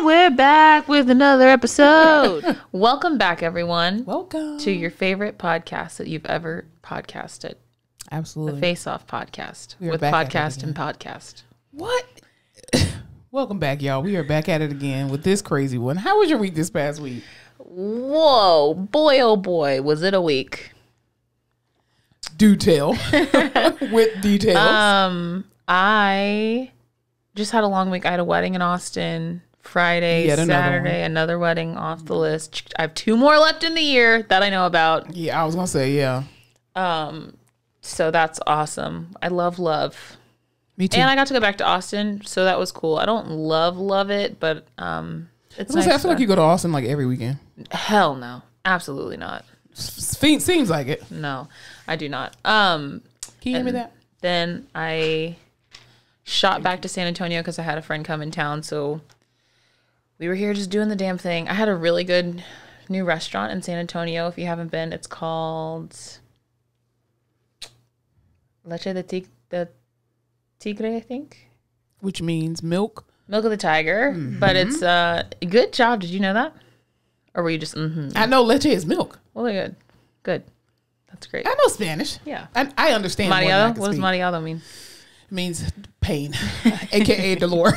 And we're back with another episode. Welcome back, everyone. Welcome to your favorite podcast that you've ever podcasted. Absolutely. The Face Off Podcast with back Podcast and Podcast. What? Welcome back, y'all. We are back at it again with this crazy one. How was your week this past week? Whoa, boy, oh boy, was it a week. Do tell. With details. I just had a long week. I had a wedding in Austin Friday, Saturday, another wedding off the list. I have 2 more left in the year that I know about. Yeah, I was gonna say, yeah. So that's awesome. I love. Me too. And I got to go back to Austin, so that was cool. I don't love it, but it's nice. I feel like you go to Austin like every weekend. Hell no. Absolutely not. Seems like it. No, I do not. Can you hear me that? Then I shot back to San Antonio because I had a friend come in town, so we were here just doing the damn thing. I had a really good new restaurant in San Antonio. If you haven't been, it's called Leche de Tigre, I think. Which means milk of the tiger. Mm-hmm. But it's good job. Did you know that? Or were you just I know leche is milk. Well, good. Good. That's great. I know Spanish. Yeah. I understand. Mareado? What does mareado mean? It means pain, aka dolor.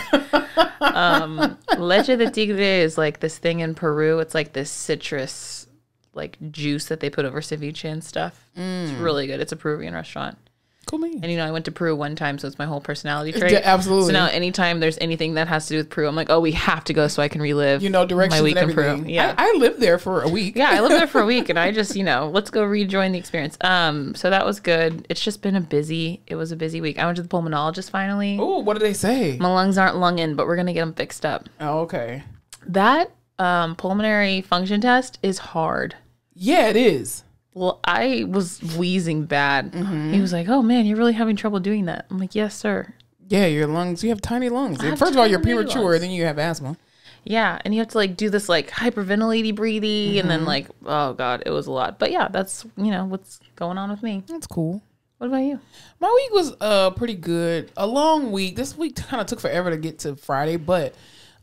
Leche de tigre is like this thing in Peru. It's like this citrus like juice that they put over ceviche and stuff. It's really good. It's a Peruvian restaurant. Cool, man. And I went to Peru one time, so it's my whole personality trait. Absolutely. So now anytime there's anything that has to do with Peru, I'm like, oh, we have to go so I can relive directions my week and in Peru. everything. Yeah. I lived there for a week. Yeah, I lived there for a week, and I just, let's go rejoin the experience. So that was good. It's just been it was a busy week. I went to the pulmonologist finally. Oh, what did they say? My lungs aren't lunging, but we're going to get them fixed up. Oh, okay. That pulmonary function test is hard. Yeah, it is. Well, I was wheezing bad. Mm-hmm. He was like, oh, man, you're really having trouble doing that. I'm like, yes, sir. Yeah, your lungs, you have tiny lungs. First of all, you're premature, lungs. Then you have asthma. Yeah, and you have to, do this, hyperventilating breathing, and then, oh, God, it was a lot. But, yeah, that's, what's going on with me. That's cool. What about you? My week was pretty good. A long week. This week kind of took forever to get to Friday, but...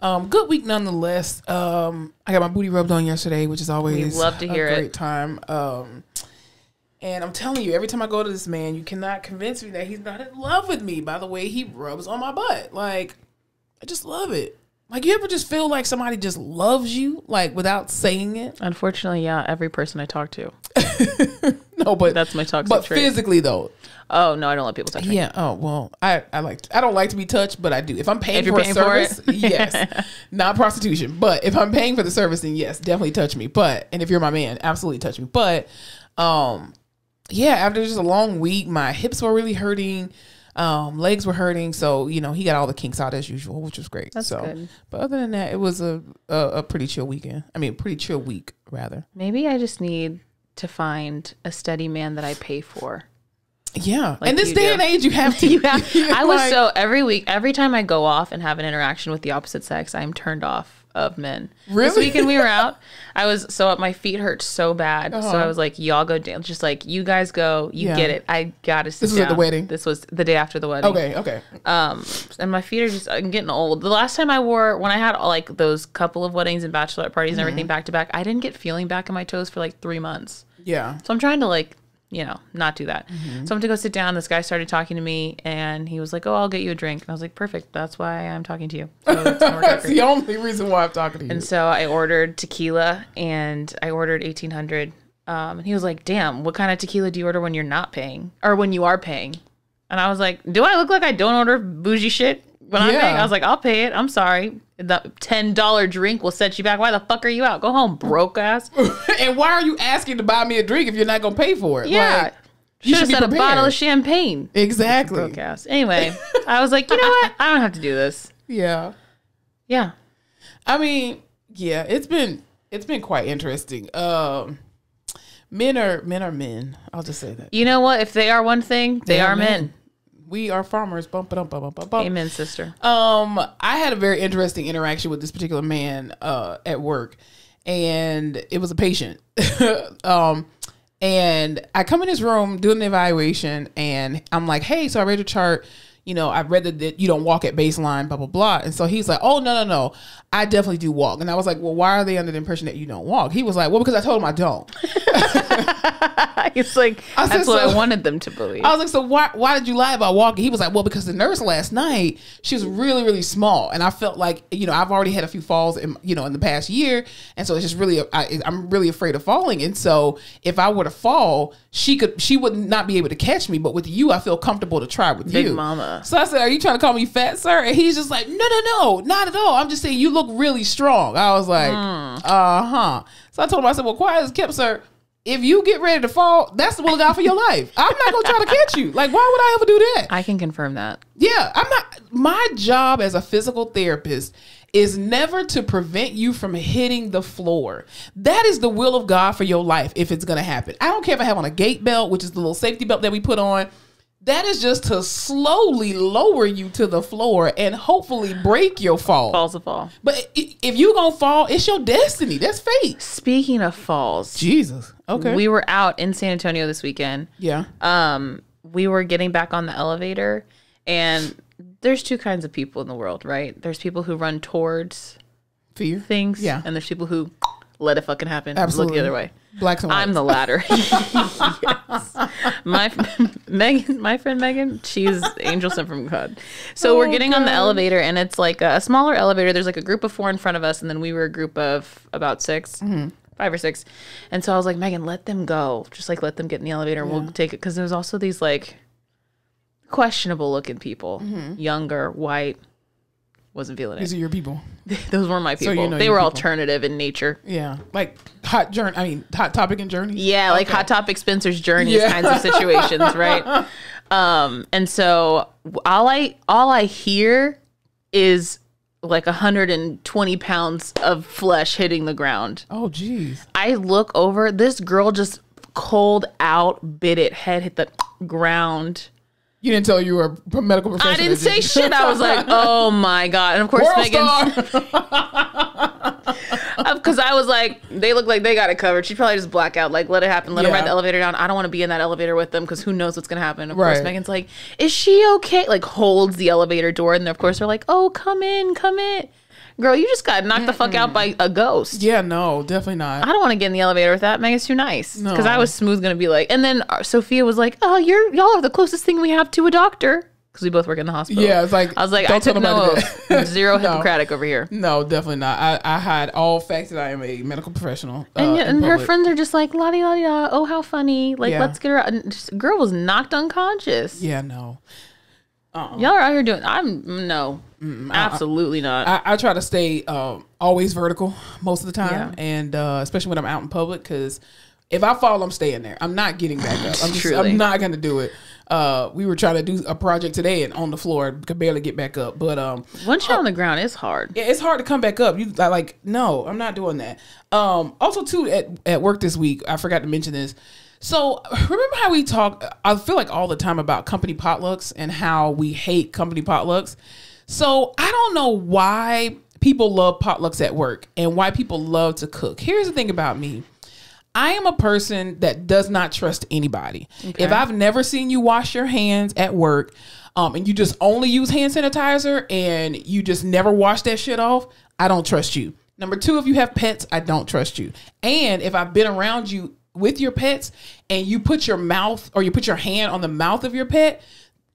good week nonetheless. I got my booty rubbed on yesterday, which is always love to hear a great time. And I'm telling you, every time I go to this man, you cannot convince me that he's not in love with me by the way he rubs on my butt. I just love it. You ever just feel like somebody just loves you, without saying it? Unfortunately, yeah, every person I talk to. No, but that's my toxic but trait. Physically though. Oh no, I don't let people touch me. Yeah. Oh well, I don't like to be touched, but I do. If I'm paying for a service, yes, not prostitution. But if I'm paying for the service, then yes, definitely touch me. And if you're my man, absolutely touch me. But yeah, after just a long week, my hips were really hurting, legs were hurting. So he got all the kinks out as usual, which was great. That's good. But other than that, it was a pretty chill weekend. I mean, pretty chill week rather. Maybe I just need to find a steady man that I pay for. Yeah. In this day and age, you have to. I was so every time I go off and have an interaction with the opposite sex, I'm turned off of men. Really? This weekend we were out. My feet hurt so bad. So I was like, y'all go down. Just you guys go. You get it. I got to sit down. This was at the wedding? This was the day after the wedding. Okay. And my feet are I'm getting old. The last time when I had those couple of weddings and bachelorette parties and everything back to back, I didn't get feeling back in my toes for 3 months. Yeah. So I'm trying to not do that. So I went to go sit down. This guy started talking to me and he was like, oh, I'll get you a drink. And I was like, perfect. That's why I'm talking to you. So that's the only reason why I'm talking to you. And so I ordered tequila and I ordered 1800. And he was like, damn, what kind of tequila do you order when you're not paying or when you are paying? And I was like, do I look like I don't order bougie shit when I'm paying? I was like, I'll pay it. I'm sorry. The $10 drink will set you back. Why the fuck are you out? Go home, broke ass. And why are you asking to buy me a drink if you're not going to pay for it? Yeah. You should have said a bottle of champagne. Exactly. Broke ass. Anyway, I was like, you know what? I don't have to do this. Yeah. Yeah. I mean, yeah, it's been quite interesting. Men are men. I'll just say that. You know what? If they are one thing, they are men. We are farmers. Bump, bump, bump, bump, bump. Amen, sister. I had a very interesting interaction with this particular man at work, and it was a patient. And I come in his room doing the evaluation, and I'm like, hey, so I read your chart. you know, I read that you don't walk at baseline, blah, blah, blah. And so he's like, oh, no. I definitely do walk. And I was like, well, why are they under the impression that you don't walk? He was like, well, because I told him I don't. It's like, that's what I wanted them to believe. I was like, so why did you lie about walking? He was like, well, because the nurse last night, she was really, really small. And I felt like, you know, I've already had a few falls in the past year. And so it's just really, I'm really afraid of falling. And so if I were to fall, she would not be able to catch me. But with you, I feel comfortable to try with you. Big mama. So I said, are you trying to call me fat, sir? And he's just like, no, not at all. I'm just saying you look really strong. I was like, uh-huh. So I told him, I said, well, quiet as kept, sir. If you get ready to fall, that's the will of God for your life. I'm not going to try to catch you. Like, why would I ever do that? I can confirm that. Yeah, I'm not. My job as a physical therapist is never to prevent you from hitting the floor. That is the will of God for your life if it's going to happen. I don't care if I have on a gait belt, which is the little safety belt that we put on. That is just to slowly lower you to the floor and hopefully break your fall. Fall's a fall. But if you gonna fall, it's your destiny. That's fate. Speaking of falls. Jesus. Okay. We were out in San Antonio this weekend. Yeah. We were getting back on the elevator, and there's two kinds of people in the world, right? There's people who run towards fear things. Yeah. And there's people who let it fucking happen. Absolutely. Look the other way. Blacks and whites. I'm the latter. Yes. My friend Megan, she's angel sent from God. So we're getting on the elevator, and it's like a smaller elevator. There's like a group of 4 in front of us, and then we were a group of about 6, 5 or 6. And so I was like, Megan, let them go. Just like let them get in the elevator. Yeah. We'll take it. Because there was also these like questionable looking people, younger, white. Wasn't feeling it. These are your people. Those were my people. So you know they were people. Alternative in nature. Yeah, like Hot Topic and Journey. Yeah, like Hot Topic, Spencer's Journeys kinds of situations, right? And so all I hear is like 120 pounds of flesh hitting the ground. Oh, geez. I look over. This girl just cold out, bit it, head hit the ground. You didn't tell you were a medical professional. I didn't say shit. I was like, oh my God. And of course, Megan. Because I was like, they look like they got it covered. She'd probably just black out. Like, let it happen. Let her ride the elevator down. I don't want to be in that elevator with them because who knows what's going to happen. Of course, Megan's like, is she okay? Like, holds the elevator door. And of course, they're like, oh, come in, come in. Girl, you just got knocked the fuck out by a ghost. Yeah, no, definitely not. I don't want to get in the elevator with that. Megan's too nice. Because I was smooth going to be like, and then Sophia was like, oh, y'all are the closest thing we have to a doctor. Because we both work in the hospital. Yeah, it's like, I was like, I took no zero Hippocratic over here. No, definitely not. I hide all facts that I am a medical professional. And her friends are just like, la di la di da, oh, how funny. Like, let's get her out. And girl was knocked unconscious. Yeah, no. Y'all are out here doing, absolutely not. I try to stay always vertical most of the time. Yeah. And especially when I'm out in public, because if I fall, I'm staying there. I'm not getting back up. I'm not going to do it. We were trying to do a project today and on the floor, could barely get back up. But once you're on the ground, it's hard. Yeah, it's hard to come back up. No, I'm not doing that. Also, too, at work this week, I forgot to mention this. So remember how we talk, I feel like all the time about company potlucks and how we hate company potlucks. So I don't know why people love potlucks at work and why people love to cook. Here's the thing about me. I am a person that does not trust anybody. Okay. If I've never seen you wash your hands at work, and you just only use hand sanitizer and you just never wash that shit off, I don't trust you. Number 2, if you have pets, I don't trust you. And if I've been around you with your pets and you put your mouth or you put your hand on the mouth of your pet,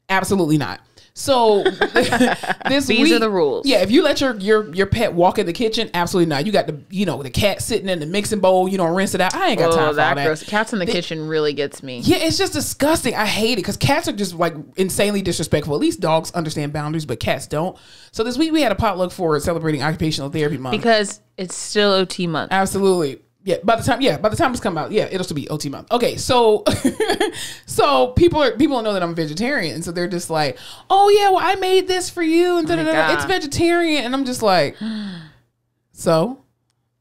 absolutely not. So these are the rules. Yeah, if you let your pet walk in the kitchen, absolutely not. You got the cat sitting in the mixing bowl. You don't rinse it out. I ain't got time for all that. Gross. Cats in the kitchen really gets me. Yeah, it's just disgusting. I hate it because cats are just like insanely disrespectful. At least dogs understand boundaries, but cats don't. So this week we had a potluck for celebrating Occupational Therapy Month because it's still OT month. Absolutely. Yeah, by the time it's come out, it'll still be OT month. Okay, so so people know that I'm vegetarian, and so they're just like, oh yeah, well I made this for you, and it's vegetarian, and I'm just like, so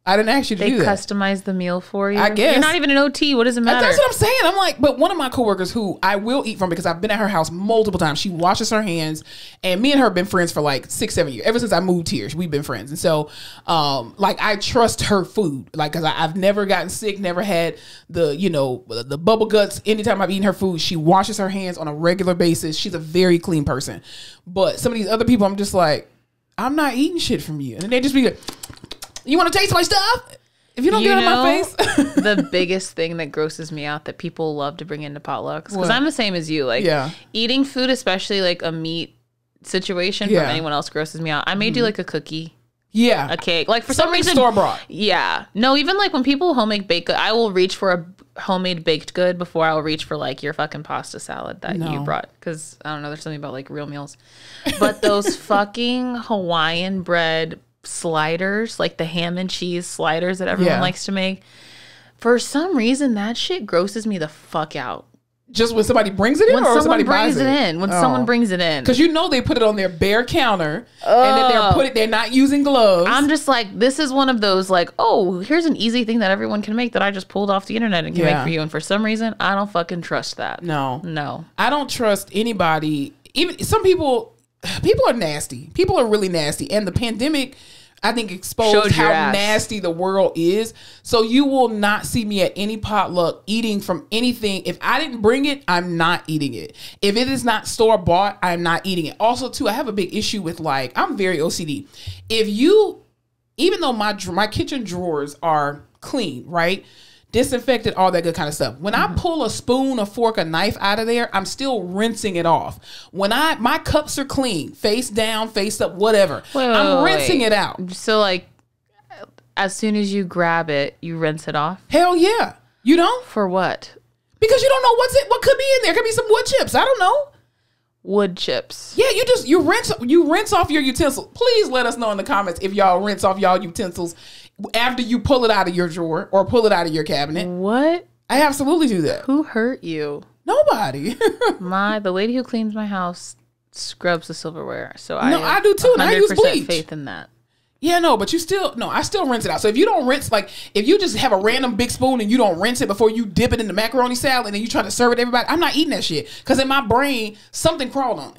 I didn't ask you to do that. They customize the meal for you. I guess. You're not even an OT. What does it matter? That's what I'm saying. I'm like, but one of my coworkers who I will eat from because I've been at her house multiple times. She washes her hands, and me and her have been friends for like 6-7 years. Ever since I moved here, we've been friends. And so, like, I trust her food. Like, because I've never gotten sick, never had the bubble guts. Anytime I've eaten her food, she washes her hands on a regular basis. She's a very clean person. But some of these other people, I'm just like, I'm not eating shit from you. And then they just be like, you want to taste my stuff? If you don't get it on my face. The biggest thing that grosses me out that people love to bring into potlucks, because I'm the same as you. Like, eating food, especially like a meat situation from anyone else, grosses me out. I may do like a cookie. Yeah. A cake. Like, for some reason. Store bought. Yeah. No, even like when people homemade baked good, I will reach for a homemade baked good before I will reach for like your fucking pasta salad that you brought. Because I don't know, there's something about like real meals. But those fucking Hawaiian bread sliders, like the ham and cheese sliders that everyone likes to make, for some reason that shit grosses me the fuck out. Just when somebody brings it in, or somebody buys it in? When someone brings it in, because they put it on their bare counter, and then they're not using gloves. I'm just like, this is one of those like, oh, here's an easy thing that everyone can make that I just pulled off the internet and can make for you. And for some reason, I don't fucking trust that. No, I don't trust anybody. Even some people are nasty. People are really nasty, and the pandemic, I think, exposed how nasty the world is. So you will not see me at any potluck eating from anything. If I didn't bring it, I'm not eating it. If it is not store bought, I'm not eating it. Also, too, I have a big issue with, like, I'm very OCD. Even though my kitchen drawers are clean, right? Disinfected, all that good kind of stuff. When I pull a spoon, a fork, a knife out of there, I'm still rinsing it off. When my cups are clean, face down, face up, whatever, I'm rinsing it out. So, like, as soon as you grab it, you rinse it off? Hell yeah. You don't? For what? Because you don't know what could be in there. Could be some wood chips. I don't know. Wood chips. Yeah, you rinse off your utensils. Please let us know in the comments if y'all rinse off y'all utensils after you pull it out of your drawer or pull it out of your cabinet. What? I absolutely do that. Who hurt you? Nobody. The lady who cleans my house scrubs the silverware, so I do too, and I use bleach. Faith in that. Yeah, no, but I still rinse it out. So if you don't rinse, like, if you just have a random big spoon and you don't rinse it before you dip it in the macaroni salad and then you try to serve it to everybody, I'm not eating that shit. Because in my brain, something crawled on it.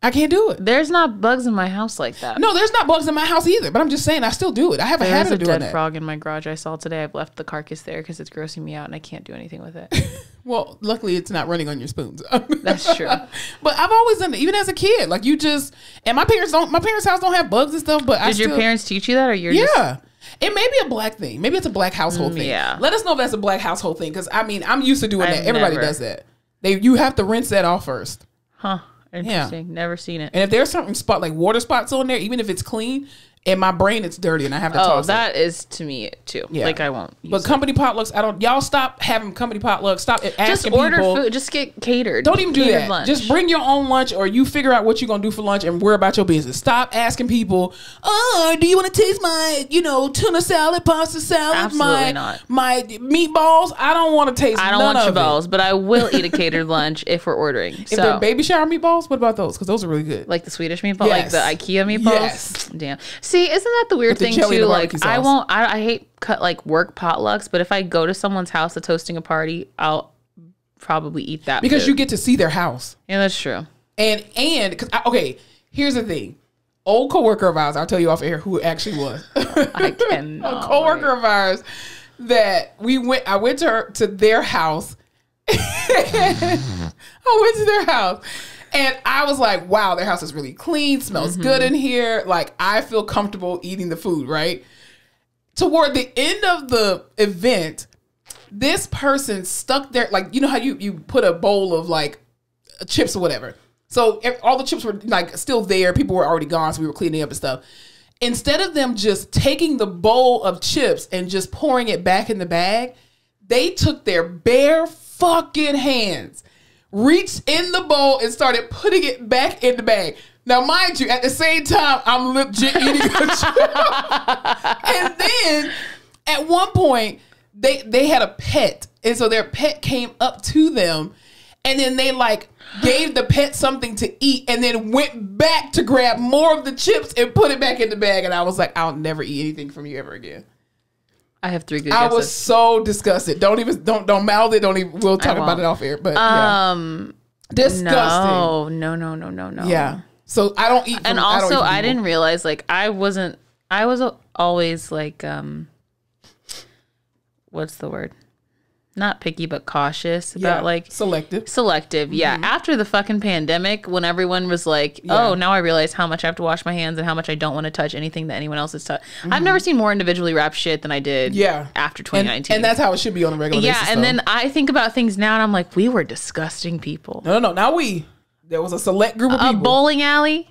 I can't do it. There's not bugs in my house like that. No, there's not bugs in my house either. But I'm just saying, I still do it. I have a habit of doing that. There's a dead frog in my garage I saw today. I've left the carcass there because it's grossing me out and I can't do anything with it. Well, luckily it's not running on your spoons. That's true. But I've always done it, even as a kid. Like, and my parents' house don't have bugs and stuff. But did your parents teach you that, or you're It may be a black thing. Maybe it's a black household thing. Yeah. Let us know if that's a black household thing, because I mean, I'm used to doing that. Everybody does that. You have to rinse that off first. Huh. Interesting. Yeah. Never seen it. And if there's something like water spots on there, even if it's clean, in my brain it's dirty and I have to toss it. That is to me too. Yeah. Like, I won't use But company potlucks, y'all stop having company potlucks. Stop asking just order people. Food. Just get catered. Don't even do that. Lunch. Just bring your own lunch, or you figure out what you're going to do for lunch and worry about your business. Stop asking people, do you want to taste my, tuna salad, pasta salad, Absolutely not. my meatballs? I don't want to taste none of it. I don't want your balls, but I will eat a catered lunch if we're ordering. If they're baby shower meatballs, what about those? Because those are really good. Like the Swedish meatball, like the IKEA meatballs? Yes. Damn. See, isn't that the weird thing too? Like, I hate work potlucks, but if I go to someone's house that's hosting a party, I'll probably eat that because you get to see their house. Yeah, that's true. And okay, here's the thing. Old coworker of ours, I'll tell you off air who it actually was. I cannot. A coworker of ours that I went to their house. I went to their house. And I was like, wow, their house is really clean, smells good in here. Like, I feel comfortable eating the food, right? Toward the end of the event, this person stuck there, like, you know how you put a bowl of, like, chips or whatever. So all the chips were, like, still there. People were already gone, so we were cleaning up and stuff. Instead of them just taking the bowl of chips and just pouring it back in the bag, they took their bare fucking hands, reached in the bowl and started putting it back in the bag. Now, mind you, at the same time, I'm legit eating a chip. And then, at one point, they had a pet. And so their pet came up to them and then they like gave the pet something to eat and then went back to grab more of the chips and put it back in the bag. And I was like, I'll never eat anything from you ever again. I have 3 good guesses. I was so disgusted. Don't mouth it. We'll talk about it off air. But disgusting. No. Yeah. So I don't eat. And also, I didn't realize like I was always like what's the word? Not picky, but cautious about like selective. Yeah. After the fucking pandemic, when everyone was like, oh, now I realize how much I have to wash my hands and how much I don't want to touch anything that anyone else has touched. I've never seen more individually wrapped shit than I did after 2019. And that's how it should be on a regular basis. Yeah. And then I think about things now and I'm like, we were disgusting people. No. Now there was a select group of people. A bowling alley.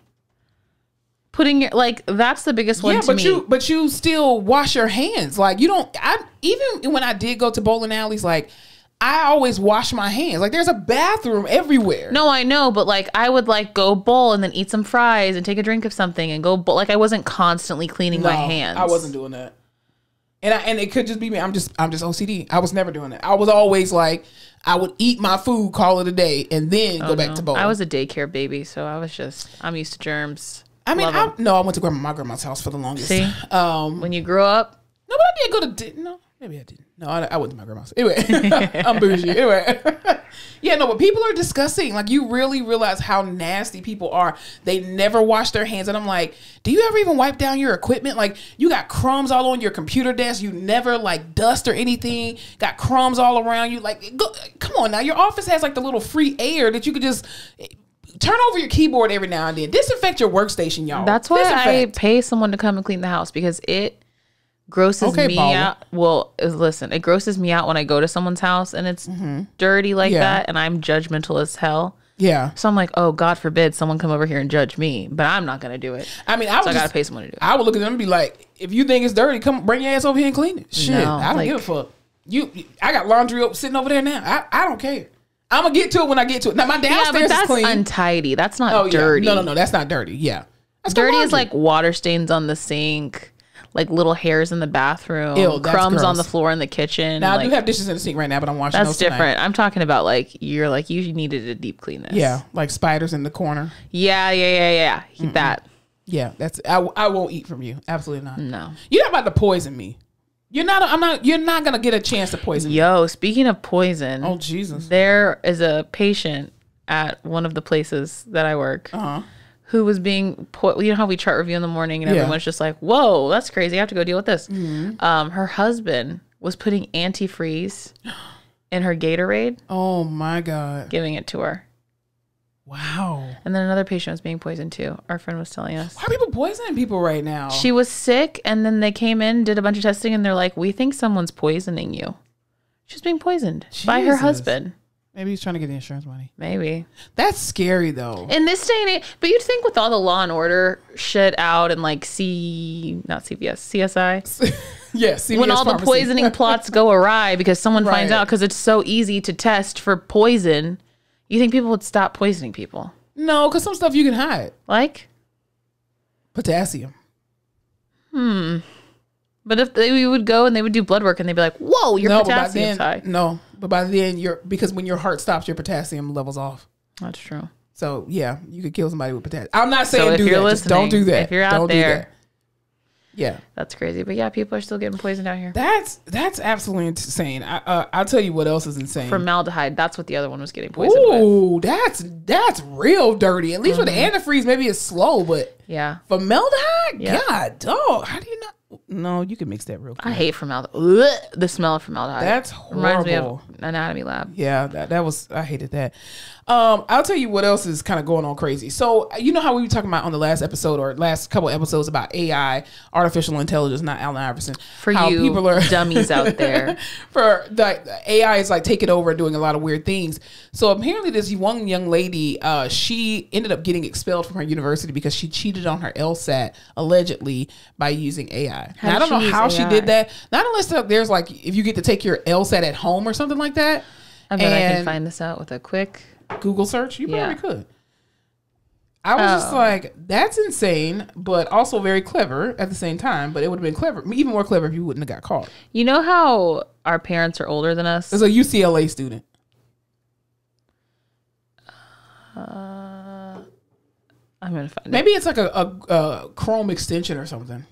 Putting your, like, that's the biggest one to me. But you still wash your hands. Like, you don't, even when I did go to bowling alleys, like, I always wash my hands. Like, there's a bathroom everywhere. No, I know, but like, I would like go bowl and then eat some fries and take a drink of something and go bowl. Like, I wasn't constantly cleaning my hands. I wasn't doing that. And it could just be me. I'm just OCD. I was never doing that. I was always like, I would eat my food, call it a day, and then go back to bowling. I was a daycare baby, so I'm used to germs. I mean, I went to my grandma's house for the longest. See, when you grew up. No, but I did go to, no, maybe I didn't. No, I went to my grandma's. Anyway, I'm bougie. Anyway. Yeah, no, but people are disgusting. Like, you really realize how nasty people are. They never wash their hands. And I'm like, do you ever even wipe down your equipment? Like, you got crumbs all on your computer desk. You never, like, dust or anything. Got crumbs all around you. Like, come on now. Your office has, like, the little free air that you could just turn over your keyboard every now and then. Disinfect your workstation, y'all. That's why I pay someone to come and clean the house, because it grosses me out. Well, listen, it grosses me out when I go to someone's house and it's dirty like that, and I'm judgmental as hell. Yeah. So I'm like, oh, God forbid someone come over here and judge me, but I'm not going to do it. I mean, I got to pay someone to do it. I would look at them and be like, if you think it's dirty, come bring your ass over here and clean it. Shit, no, I don't give a fuck. I got laundry sitting over there now. I don't care. I'm going to get to it when I get to it. Now, my downstairs is clean. That's untidy. That's not dirty. No, that's not dirty. Yeah. That's dirty is like water stains on the sink, like little hairs in the bathroom, crumbs on the floor in the kitchen. Now, I do have dishes in the sink right now, but I'm washing those tonight. That's different. I'm talking about like, you needed to deep clean this. Yeah, like spiders in the corner. Yeah. Keep that. Yeah, I won't eat from you. Absolutely not. No. You're not about to poison me. You're not gonna get a chance to poison me. Yo, speaking of poison. Oh, Jesus. There is a patient at one of the places that I work who was being you know how we chart review in the morning and everyone's just like, whoa, that's crazy. I have to go deal with this. Her husband was putting antifreeze in her Gatorade. Oh my God. Giving it to her. Wow. And then another patient was being poisoned too. Our friend was telling us. Why are people poisoning people right now? She was sick, and then they came in, did a bunch of testing, and they're like, we think someone's poisoning you. She's being poisoned by her husband. Maybe he's trying to get the insurance money. Maybe. That's scary though. In this day and age, but you'd think with all the Law and Order shit out and like not CVS, CSI. Yes. CVS when all pharmacy. The poisoning plots go awry because someone finds out, because it's so easy to test for poison. You think people would stop poisoning people? No, because some stuff you can hide. Like? Potassium. But if we would go and they would do blood work and they'd be like, whoa, your potassium's high. No, but by then because when your heart stops, your potassium levels off. That's true. So yeah, you could kill somebody with potassium. I'm not saying do that. Just don't do that. If you're out there. Yeah, that's crazy. But yeah, people are still getting poisoned out here. That's absolutely insane. I'll tell you what else is insane. Formaldehyde. That's what the other one was getting poisoned with. Ooh, that's real dirty. At least with the antifreeze, maybe it's slow, but yeah, formaldehyde. God, dog, how do you not? No, you can mix that real quick. I hate formaldehyde. The smell of formaldehyde. That's horrible. Reminds me of anatomy lab. Yeah, that was, I hated that. I'll tell you what else is kind of going on crazy. So, you know how we were talking about on the last episode or last couple episodes about AI, artificial intelligence, not Allen Iverson. For how you people are dummies out there. For the AI is like taking over and doing a lot of weird things. So apparently this one young lady, she ended up getting expelled from her university because she cheated on her LSAT allegedly by using AI. Now, I don't know how she did that. Not unless there's like, if you get to take your LSAT at home or something like that. I bet I can find this out with a quick Google search. You probably could. I was just like, that's insane, but also very clever at the same time. But it would have been clever, even more clever if you wouldn't have got caught. You know how our parents are older than us? There's a UCLA student. I'm gonna find Maybe it's like a Chrome extension or something.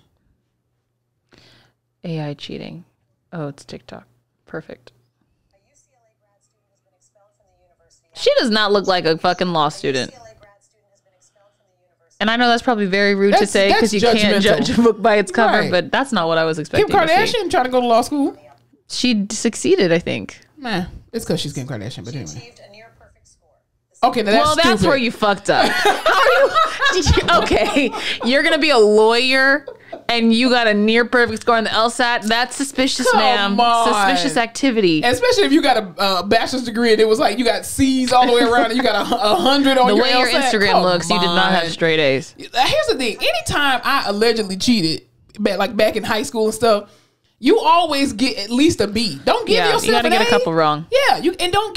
AI cheating. Oh, it's TikTok. Perfect. She does not look like a fucking law student. And I know that's probably very rude to say because you can't judge a book by its cover, but that's not what I was expecting. Kim Kardashian trying to go to law school. She succeeded, I think. Nah, it's because she's Kim Kardashian, but anyway. Okay, now that's where you fucked up. Okay, you're gonna be a lawyer and you got a near perfect score on the LSAT. That's suspicious, ma'am. Suspicious activity. Especially if you got a bachelor's degree and it was like you got C's all the way around and you got 100 on your LSAT. The way your Instagram looks, you did not have straight A's. Here's the thing: anytime I allegedly cheated, like back in high school and stuff, you always get at least a B. Don't give yourself you gotta an get A. a couple wrong. Yeah, and don't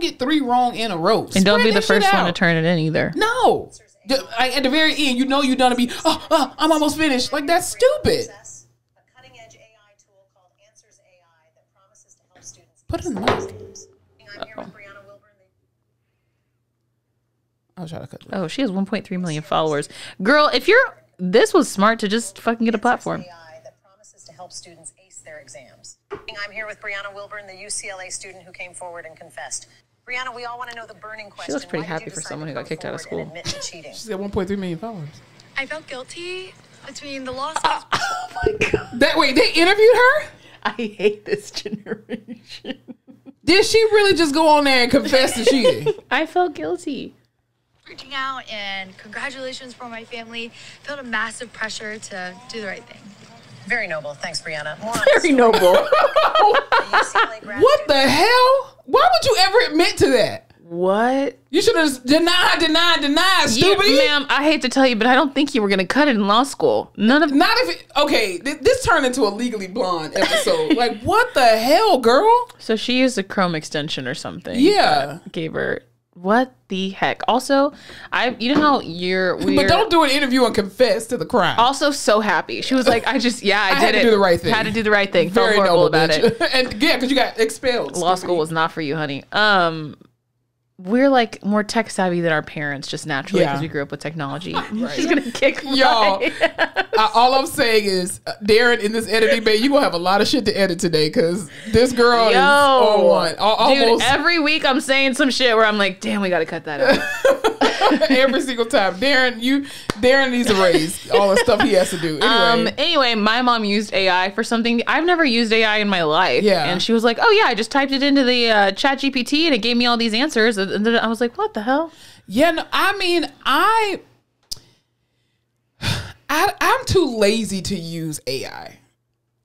get 3 wrong in a row. And don't be the first one to turn it in either. No. At the very end, you know you're gonna be, I'm almost finished. Like, that's stupid. Put it in the mic. I'll try to cut it. Oh, she has 1.3 million followers. Girl, this was smart to just fucking get a platform. To help students ace their exams. I'm here with Brianna Wilburn, the UCLA student who came forward and confessed. Brianna, we all want to know the burning question. She looks pretty happy for someone who got kicked out of school. She's got 1.3 million followers. I felt guilty between the lawsuits. Oh my God. They interviewed her? I hate this generation. Did she really just go on there and confess to cheating? I felt guilty. Reaching out and congratulations for my family. Felt a massive pressure to do the right thing. Very noble. Thanks, Brianna. Very noble. What the hell? Why would you ever admit to that? What? You should have denied, stupid. Ma'am, I hate to tell you, but I don't think you were going to cut it in law school. Okay, this turned into a Legally Blonde episode. Like, what the hell, girl? So she used a Chrome extension or something. Yeah. Gave her... What the heck? Also, you know how but don't do an interview and confess to the crime. Also, so happy. She was like, I did it. Had to do the right thing. Had to do the right thing. Felt Very horrible noble, about bitch. it. And yeah, because you got expelled. Law school was not for you, honey. We're like more tech savvy than our parents just naturally because we grew up with technology. Right. She's gonna kick y'all. All I'm saying is, Darren, in this editing bay, you gonna have a lot of shit to edit today because this girl is on one. Dude, every week I'm saying some shit where I'm like, damn, we gotta cut that out. Every single time. Darren needs a raise. All the stuff he has to do. Anyway, my mom used AI for something. I've never used AI in my life. Yeah. And she was like, oh yeah, I just typed it into the chat GPT and it gave me all these answers. And then I was like, what the hell? Yeah, no, I mean, I'm too lazy to use AI.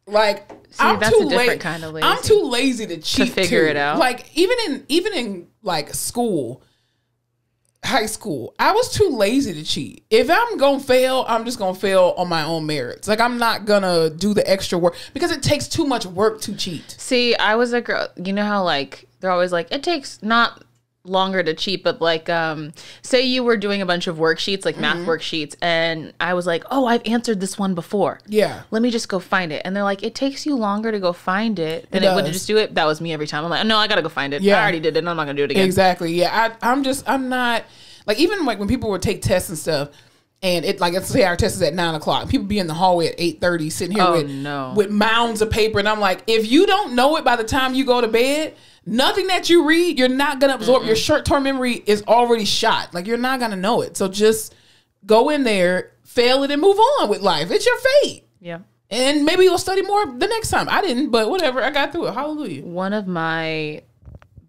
Like, that's a different kind of lazy. I'm too lazy to cheat to figure it out. Like, even in like school, high school, I was too lazy to cheat. If I'm gonna fail, I'm just gonna fail on my own merits. Like, I'm not gonna do the extra work because it takes too much work to cheat. See, I was a girl. You know how like they're always like, it takes not longer to cheat, but like say you were doing a bunch of worksheets, like math worksheets, and I was like, oh, I've answered this one before, let me just go find it. And they're like, it takes you longer to go find it than it would to just do it. That was me every time. I'm like, no, I gotta go find it. I already did it, I'm not gonna do it again. Exactly. Yeah, I'm not like, even like when people would take tests and stuff, and it, like, let's say our test is at 9:00, people be in the hallway at 8:30 sitting here with mounds of paper, and I'm like, if you don't know it by the time you go to bed, nothing that you read, you're not going to absorb. Your short-term memory is already shot. Like, you're not going to know it. So just go in there, fail it, and move on with life. It's your fate. Yeah. And maybe you'll study more the next time. I didn't, but whatever. I got through it. Hallelujah. One of my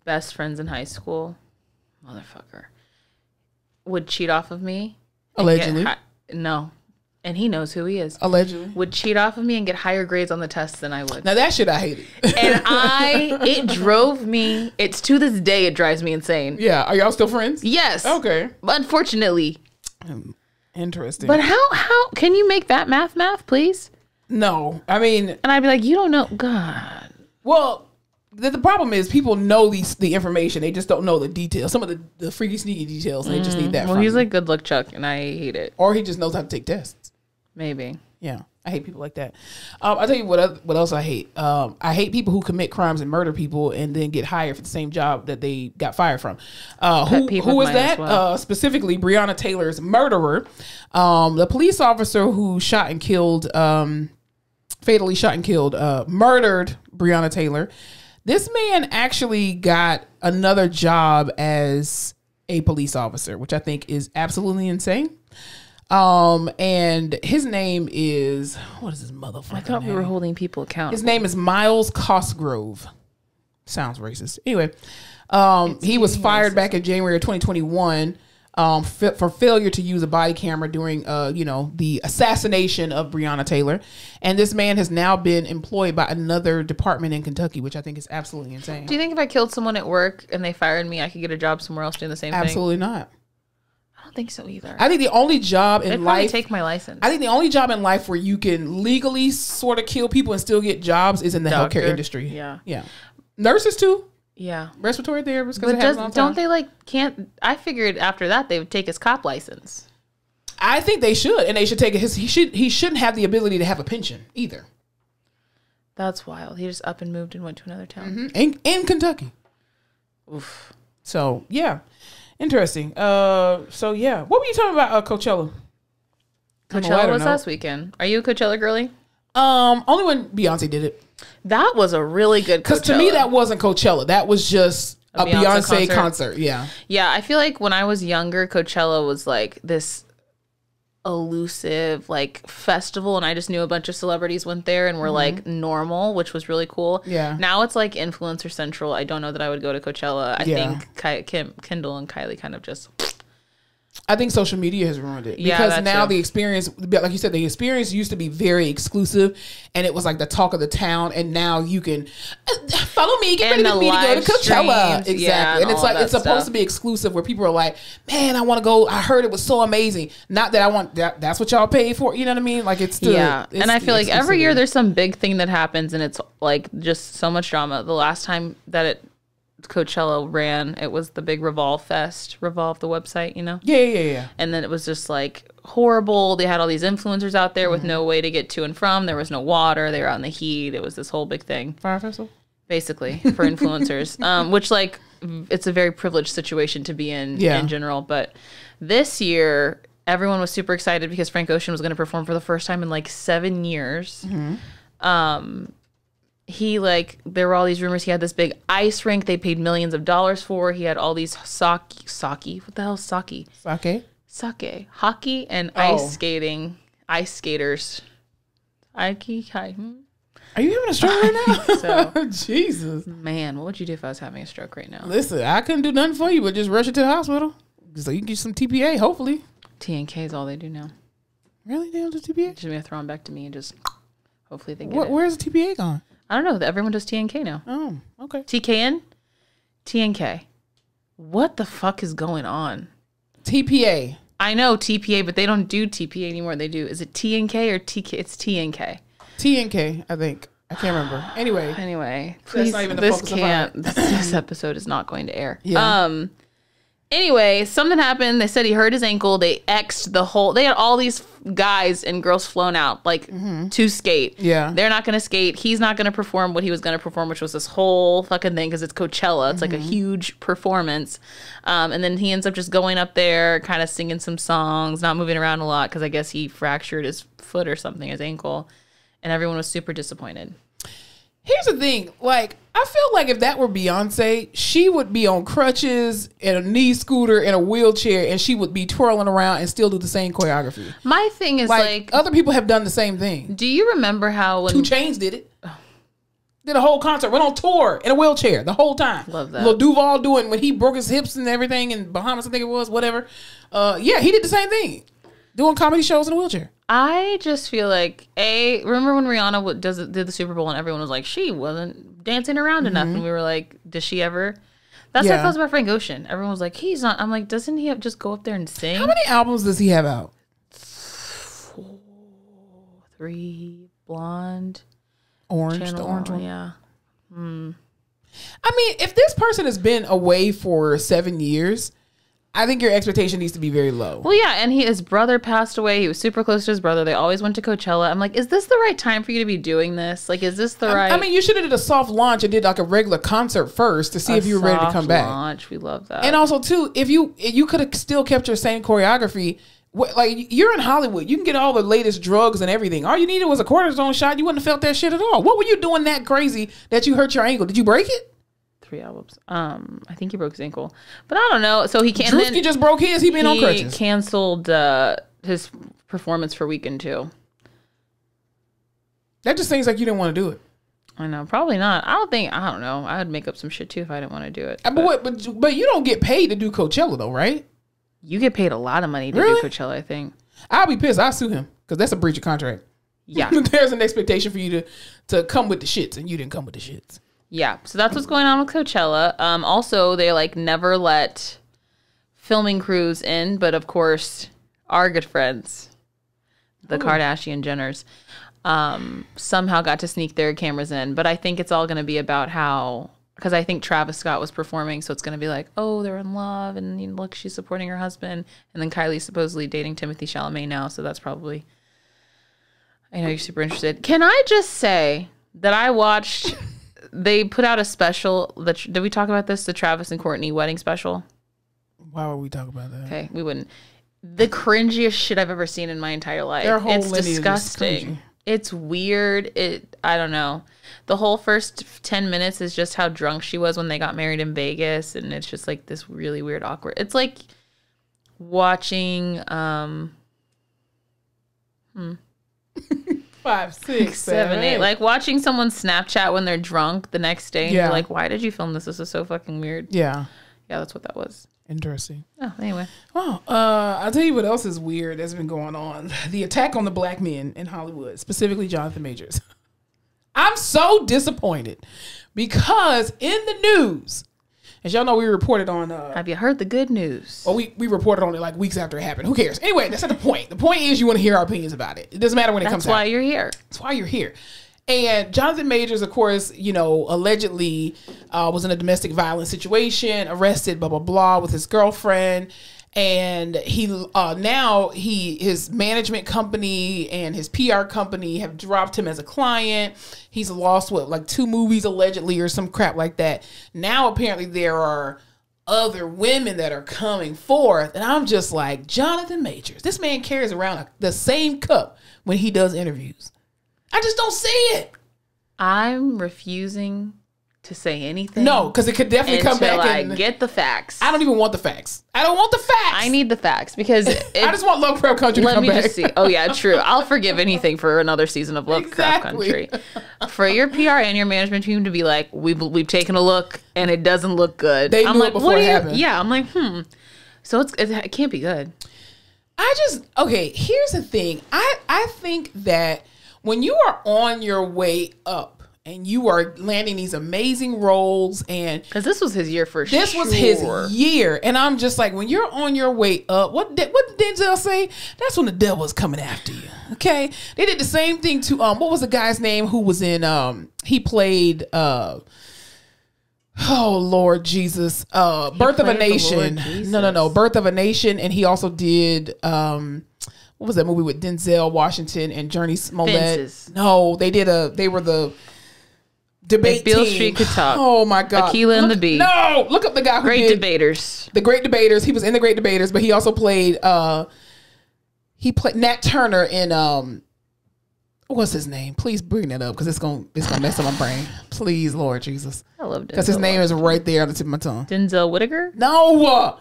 best friends in high school, motherfucker, would cheat off of me. Allegedly. No. And he knows who he is. Allegedly. Would cheat off of me and get higher grades on the tests than I would. Now that shit I hated. And it drove me, it's to this day, it drives me insane. Yeah. Are y'all still friends? Yes. Okay. Unfortunately. Interesting. But how can you make that math, please? No. I mean. And I'd be like, you don't know. God. Well, the problem is people know the information. They just don't know the details. Some of the freaky, sneaky details. And they just need that Well, he's like, good luck, Chuck. And I hate it. Or he just knows how to take tests. Maybe. Yeah. I hate people like that. I'll tell you what else I hate. I hate people who commit crimes and murder people and then get hired for the same job that they got fired from. Who is that? Well. Specifically, Breonna Taylor's murderer. The police officer who fatally shot and killed, murdered Breonna Taylor. This man actually got another job as a police officer, which I think is absolutely insane. And his name is, what is his motherfucker? I thought we were holding people accountable. His name is Miles Cosgrove. Sounds racist. Anyway, he was fired back in January of 2021 for failure to use a body camera during, the assassination of Breonna Taylor. And this man has now been employed by another department in Kentucky, which I think is absolutely insane. Do you think if I killed someone at work and they fired me, I could get a job somewhere else doing the same thing? Absolutely not. I don't think so either. I think the only job in life, take my license. I think the only job in life where you can legally sort of kill people and still get jobs is in the healthcare industry. Yeah. Nurses too. Yeah. Respiratory therapists. But don't they can't? I figured after that they would take his cop license. I think they should, and they should take his. He shouldn't have the ability to have a pension either. That's wild. He just up and moved and went to another town. Mm-hmm. In Kentucky. Oof. So yeah. Interesting. What were you talking about? Coachella. Coachella was last weekend. Are you a Coachella girly? Only when Beyonce did it. That was a really good Coachella. Because to me, that wasn't Coachella. That was just a Beyonce concert. Yeah. Yeah, I feel like when I was younger, Coachella was like this elusive festival, and I just knew a bunch of celebrities went there and were like normal, which was really cool. Yeah. Now it's like influencer central. I don't know that I would go to Coachella. I think Kendall and Kylie kind of just. I think social media has ruined it because now the experience, like you said, the experience used to be very exclusive, and it was like the talk of the town. And now you can follow me, get ready with me to go to Coachella. Exactly, and it's like it's supposed to be exclusive, where people are like, "Man, I want to go. I heard it was so amazing." Not that I want that. That's what y'all paid for. You know what I mean? Like it's still, and I feel like every year there's some big thing that happens, and it's like just so much drama. The last time that Coachella ran, it was the big Revolve Fest, Revolve the website, Yeah. And then it was just like horrible. They had all these influencers out there with no way to get to and from. There was no water. They were out in the heat. It was this whole big thing. Fire festival, basically, for influencers. Which it's a very privileged situation to be in general. But this year, everyone was super excited because Frank Ocean was going to perform for the first time in 7 years. There were all these rumors he had this big ice rink they paid millions of dollars for. He had all these sake. What the hell is sake? Sake. Hockey and ice skating. Ice skaters. Are you having a stroke right now? So, Jesus. Man, what would you do if I was having a stroke right now? Listen, I couldn't do nothing for you but just rush you to the hospital so you can get some TPA, hopefully. TNK is all they do now. Really? They don't do TPA? Just going to throw them back to me and just hopefully they get it. Where's the TPA gone? I don't know. Everyone does TNK now. Oh, okay. TKN? TNK. What the fuck is going on? TPA. I know TPA, but they don't do TPA anymore. They do. Is it TNK or TK? It's TNK. TNK, I think. I can't remember. Anyway, please, not even the focus of this episode is not going to air. Yeah. Anyway, something happened. They said he hurt his ankle. They X'd the whole. They had all these guys and girls flown out to skate. Yeah. They're not going to skate. He's not going to perform what he was going to perform, which was this whole fucking thing because it's Coachella. It's like a huge performance. And then he ends up just going up there, kind of singing some songs, not moving around a lot because I guess he fractured his foot or something, his ankle. And everyone was super disappointed. Here's the thing. I feel like if that were Beyonce, she would be on crutches and a knee scooter and a wheelchair, and she would be twirling around and still do the same choreography. My thing is other people have done the same thing. Do you remember how when 2 Chainz did it? Did a whole concert, went on tour in a wheelchair the whole time. Love that. Lil Duval doing when he broke his hips and everything in Bahamas, I think it was, whatever. He did the same thing, doing comedy shows in a wheelchair. I just feel like remember when Rihanna did the Super Bowl and everyone was like, she wasn't dancing around enough, and we were like, does she ever? That's how it feels about Frank Ocean. Everyone was like, he's not. I'm like, doesn't he just go up there and sing? How many albums does he have out? 3. Blonde, Orange, the orange one. Yeah. I mean, if this person has been away for 7 years, I think your expectation needs to be very low. Well, yeah, and his brother passed away. He was super close to his brother. They always went to Coachella. I'm like, is this the right time for you to be doing this? Like, is this the right... I mean, you should have did a soft launch and did like a regular concert first to see if you were ready to come back. Launch, we love that. And also, too, if you could have still kept your same choreography. Like, you're in Hollywood. You can get all the latest drugs and everything. All you needed was a cortisone shot. You wouldn't have felt that shit at all. What were you doing that crazy that you hurt your ankle? Did you break it? 3 albums. I think he broke his ankle, but I don't know. So he can't. Drewski just broke his. He been on crutches. He canceled his performance for Weekend 2. That just seems like you didn't want to do it. I know, probably not. I don't know. I would make up some shit too if I didn't want to do it. But you don't get paid to do Coachella though, right? You get paid a lot of money to do Coachella, I think. I'll be pissed. I'll sue him because that's a breach of contract. Yeah. There's an expectation for you to come with the shits, and you didn't come with the shits. Yeah, so that's what's going on with Coachella. Also, they like never let filming crews in, but of course, our good friends, the Kardashian Jenners, somehow got to sneak their cameras in. But I think it's all going to be about how, because I think Travis Scott was performing, so it's going to be like, oh, they're in love, and look, she's supporting her husband, and then Kylie's supposedly dating Timothée Chalamet now, so that's probably. I know you're super interested. Can I just say that I watched? They put out a special. Did we talk about this? The Travis and Courtney wedding special. Why would we talk about that? Okay, we wouldn't. The cringiest shit I've ever seen in my entire life. Their whole it's disgusting. It's weird. I don't know. The whole first 10 minutes is just how drunk she was when they got married in Vegas, and it's just like this really weird, awkward. It's like watching 5, 6, 7, 8. Like watching someone Snapchat when they're drunk the next day. And Yeah. You're like, why did you film this? This is so fucking weird. Yeah. Yeah, that's what that was. Interesting. Oh, anyway. Oh, I'll tell you what else is weird that's been going on. The attack on the black men in Hollywood, specifically Jonathan Majors. I'm so disappointed because in the news, as y'all know, we reported on... Have you heard the good news? Well, we reported on it like weeks after it happened. Who cares? Anyway, that's not the point. The point is you want to hear our opinions about it. It doesn't matter when it comes out. That's why you're here. That's why you're here. And Jonathan Majors, of course, allegedly was in a domestic violence situation, arrested, blah, blah, blah, with his girlfriend. And his management company and his PR company have dropped him as a client. He's lost 2 movies allegedly or some crap like that. Now apparently there are other women that are coming forth, and I'm just like, Jonathan Majors, this man carries around the same cup when he does interviews. I just don't see it. I'm refusing to say anything. No, because it could definitely come back. I get the facts. I don't even want the facts. I don't want the facts. I need the facts because I just want Love Crap Country to come back. Let me just see. Oh yeah, true. I'll forgive anything for another season of Love Crap Country. For your PR and your management team to be like, we've taken a look and it doesn't look good. They knew it before it happened. Yeah, I'm like, So it can't be good. Here's the thing. I think that when you are on your way up and you are landing these amazing roles, and because this was his year for sure. This was his year, and I'm just like, when you're on your way up, what did Denzel say? That's when the devil is coming after you. Okay, they did the same thing to what was the guy's name who was in he played oh Lord Jesus, Birth of a Nation. No, Birth of a Nation, and he also did what was that movie with Denzel Washington and Journey Smollett? Fences. No, they were the debate if Beale team. Street could talk. Oh my God. Akilah and the Bee. No, look up the guy who Great did Debaters. The Great Debaters. He was in The Great Debaters, but he also played Nat Turner in what's his name? Please bring that up because it's gonna mess up my brain. Please, Lord Jesus. I love Denzel. Because his name is right there on the tip of my tongue. Denzel Whitaker? No.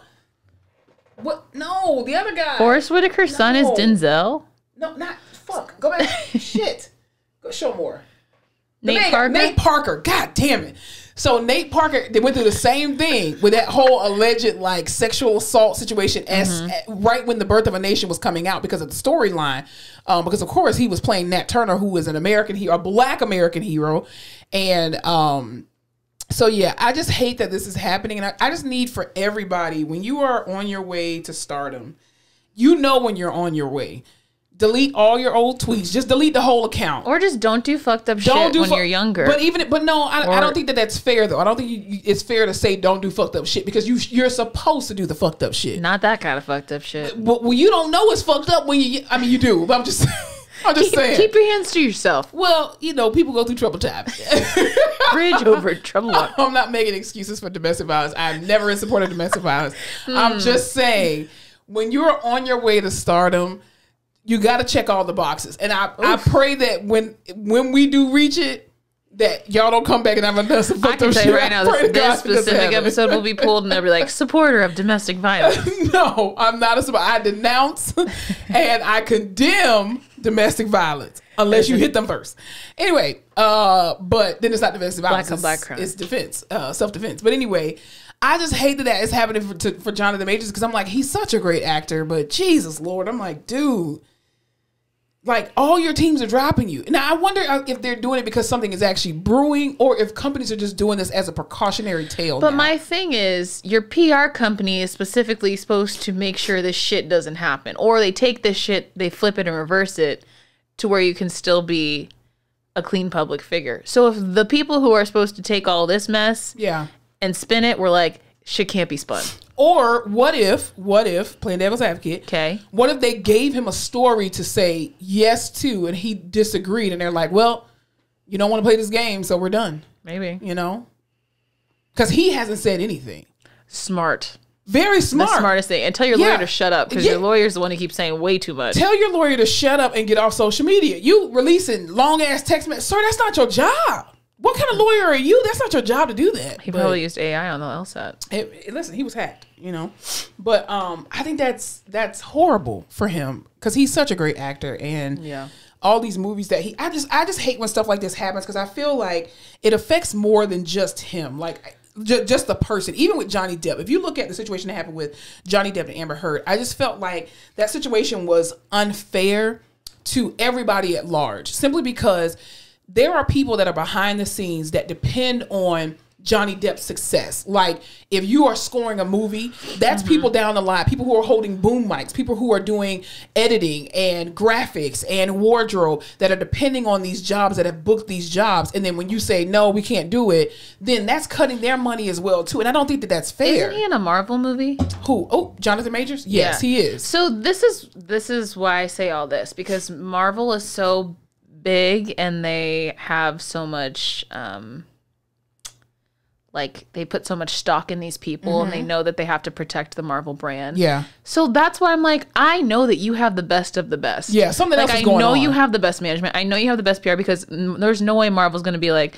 What? No, the other guy. Forrest Whitaker's son is Denzel. No, not fuck. Go back. Shit. Go show more. Nate Parker. God damn it. So Nate Parker, they went through the same thing with that whole alleged sexual assault situation right when the Birth of a Nation was coming out because of the storyline. Because of course he was playing Nat Turner, who is an American hero, a Black American hero. And so yeah, I just hate that this is happening. And I just need for everybody, when you are on your way to stardom, when you're on your way. delete all your old tweets. Just delete the whole account. Or just don't do fucked up shit when you're younger. But no, I don't think that's fair though. I don't think it's fair to say don't do fucked up shit because you're supposed to do the fucked up shit. Not that kind of fucked up shit. Well, you don't know it's fucked up when you do. But I'm just saying. Keep your hands to yourself. Well, people go through trouble times. Bridge over trouble. I'm not making excuses for domestic violence. I'm never in support of domestic violence. I'm just saying, when you're on your way to stardom, you got to check all the boxes. And I pray that when we do reach it, that y'all don't come back and have another fucked up shit. I can tell you right now, this specific episode will be pulled and they'll be like, supporter of domestic violence. No, I'm not a supporter. I denounce and I condemn domestic violence unless you hit them first. Anyway, but then it's not domestic violence. Black crime. It's defense, self-defense. But anyway, I just hate that it's happening for Jonathan Majors because I'm like, he's such a great actor, but Jesus Lord, I'm like, dude, like all your teams are dropping you. Now I wonder if they're doing it because something is actually brewing or if companies are just doing this as a precautionary tale. But my thing is, your PR company is specifically supposed to make sure this shit doesn't happen. Or they take this shit, they flip it and reverse it to where you can still be a clean public figure. So if the people who are supposed to take all this mess and spin it were like, shit can't be spun. Or what if, playing devil's advocate, okay, what if they gave him a story to say yes to and he disagreed and they're like, well, you don't want to play this game, so we're done. Maybe. Because he hasn't said anything. Smart. Very smart. The smartest thing. And tell your lawyer to shut up because your lawyer's the one who keeps saying way too much. Tell your lawyer to shut up and get off social media. You releasing long-ass text messages. Sir, that's not your job. What kind of lawyer are you? That's not your job to do that. He probably used AI on the LSAT. Listen, he was hacked, But I think that's horrible for him because he's such a great actor and all these movies that I just hate when stuff like this happens because I feel like it affects more than just him. Like just the person. Even with Johnny Depp, if you look at the situation that happened with Johnny Depp and Amber Heard, I just felt like that situation was unfair to everybody at large simply because there are people that are behind the scenes that depend on Johnny Depp's success. Like if you are scoring a movie, that's people down the line, people who are holding boom mics, people who are doing editing and graphics and wardrobe that are depending on these jobs, that have booked these jobs. And then when you say, no, we can't do it, then that's cutting their money as well too. And I don't think that that's fair. Isn't he in a Marvel movie? Who? Oh, Jonathan Majors? Yes, he is. So this is why I say all this, because Marvel is so big and they have so much they put so much stock in these people and they know that they have to protect the Marvel brand. Yeah. So that's why I'm like, I know that you have the best of the best. Yeah, something else is going on. I know you have the best management. I know you have the best PR because there's no way Marvel's going to be like,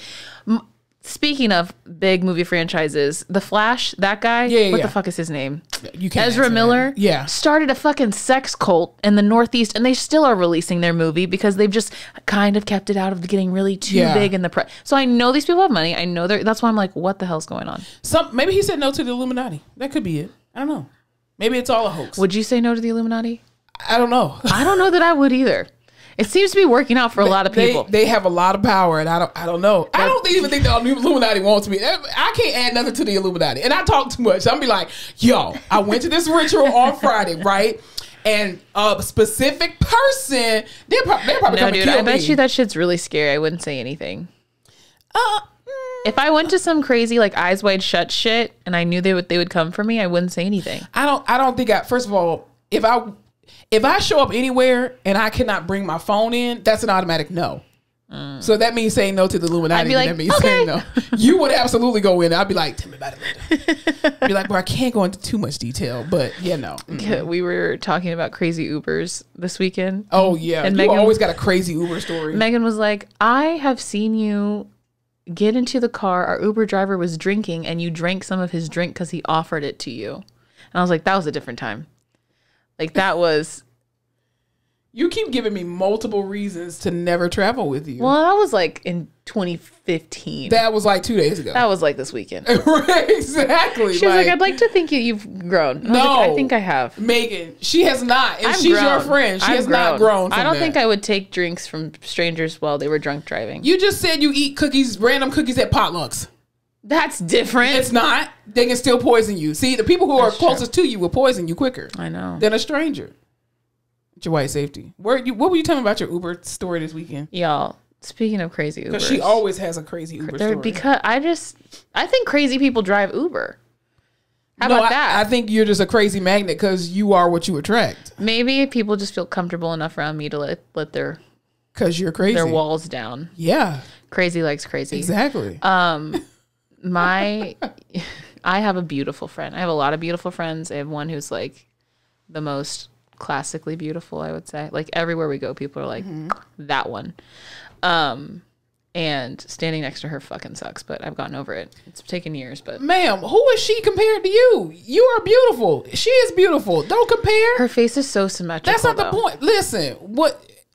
speaking of big movie franchises, The Flash, that guy, what the fuck is his name? You can't Ezra Miller, yeah, started a fucking sex cult in the Northeast, and they still are releasing their movie because they've just kind of kept it out of getting really too big in the press. So I know these people have money. I know that's why I'm like, what the hell's going on? Maybe he said no to the Illuminati. That could be it. I don't know. Maybe it's all a hoax. Would you say no to the Illuminati? I don't know. I don't know that I would either. It seems to be working out for a lot of people. They have a lot of power, and I don't know. I don't even think the Illuminati wants me. I can't add nothing to the Illuminati, and I talk too much. I'm be like, yo, I went to this ritual on Friday, right? And a specific person, they're probably coming to kill me. I bet you that shit's really scary. I wouldn't say anything. If I went to some crazy like Eyes Wide Shut shit, and I knew they would come for me, I wouldn't say anything. I don't think first of all, if I show up anywhere and I cannot bring my phone in, that's an automatic no. So that means saying no to the Illuminati. I'd be like, that means saying no. You would absolutely go in. I'd be like, tell me about it later. Be like, bro, I can't go into too much detail, but no. We were talking about crazy Ubers this weekend. Oh yeah, and Megan always got a crazy Uber story. Megan was like, I have seen you get into the car. Our Uber driver was drinking, and you drank some of his drink because he offered it to you. And I was like, that was a different time. Like that was. You keep giving me multiple reasons to never travel with you. Well, that was like in 2015. That was like 2 days ago. That was like this weekend. Exactly. She was like, I'd like to think you've grown. No. I think I have. Megan, she has not. And she's your friend. She has not grown from I don't think I would take drinks from strangers while they were drunk driving. You just said you eat cookies, random cookies at potlucks. That's different. It's not. They can still poison you. See, the people who are closest to you will poison you quicker. I know. Than a stranger. Get your white safety. What were you telling me about your Uber story this weekend? Y'all, speaking of crazy Ubers. Because she always has a crazy Uber story. Because I think crazy people drive Uber. How about that? I think you're just a crazy magnet because you are what you attract. Maybe people just feel comfortable enough around me to let their... Because you're crazy. Their walls down. Yeah. Crazy likes crazy. Exactly. I have a beautiful friend. I have a lot of beautiful friends. I have one who's like the most classically beautiful, I would say. Like everywhere we go, people are like, that one. And standing next to her fucking sucks, but I've gotten over it. It's taken years, but... Ma'am, who is she compared to you? You are beautiful. She is beautiful. Don't compare. Her face is so symmetrical. That's not the point. Listen,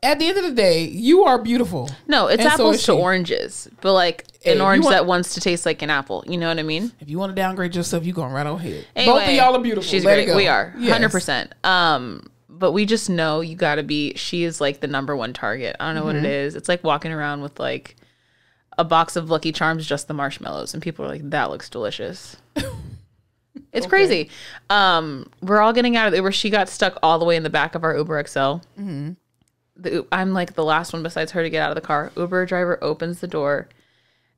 at the end of the day, you are beautiful. No, it's apples to oranges, but like an orange that wants to taste like an apple. You know what I mean? If you want to downgrade yourself, you going right on ahead. Anyway, both of y'all are beautiful. She's great. We are 100%. But we just know you got to be. She is like the number one target. I don't know what it is. It's like walking around with like a box of Lucky Charms, just the marshmallows, and people are like, "That looks delicious." It's crazy. We're all getting out of the Uber. She got stuck all the way in the back of our Uber XL. I'm like the last one besides her to get out of the car. Uber driver opens the door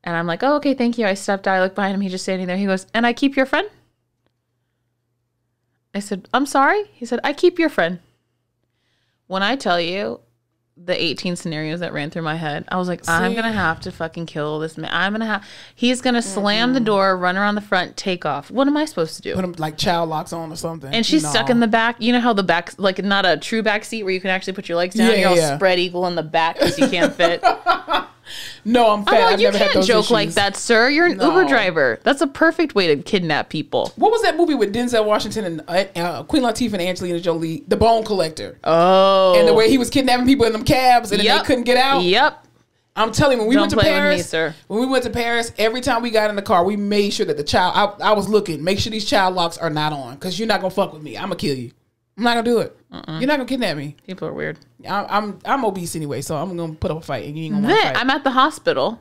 and I'm like, oh, okay, thank you. I stepped out. I look behind him. He's just standing there. He goes, and I keep your friend? I said, I'm sorry. He said, I keep your friend. When I tell you the 18 scenarios that ran through my head, I was like, I'm going to have to fucking kill this man. He's going to slam the door, run around the front, take off. What am I supposed to do? Put him like child locks on or something. And she's stuck in the back. You know how the back, like not a true back seat where you can actually put your legs down. You're all spread eagle in the back because you can't fit. No, I'm fat. Like, you can't joke like that, sir. You're an Uber driver. That's a perfect way to kidnap people. What was that movie with Denzel Washington and Queen Latifah and Angelina Jolie? The Bone Collector. Oh. And the way he was kidnapping people in them cabs and then they couldn't get out. Yep. I'm telling you, when we went to Paris, me, sir. When we went to Paris, every time we got in the car, we made sure that the child, I was looking, make sure these child locks are not on because you're not going to fuck with me. I'm going to kill you. I'm not going to do it. You're not going to kidnap me. People are weird. I'm obese anyway, so I'm going to put up a fight and you ain't going to fight. I'm at the hospital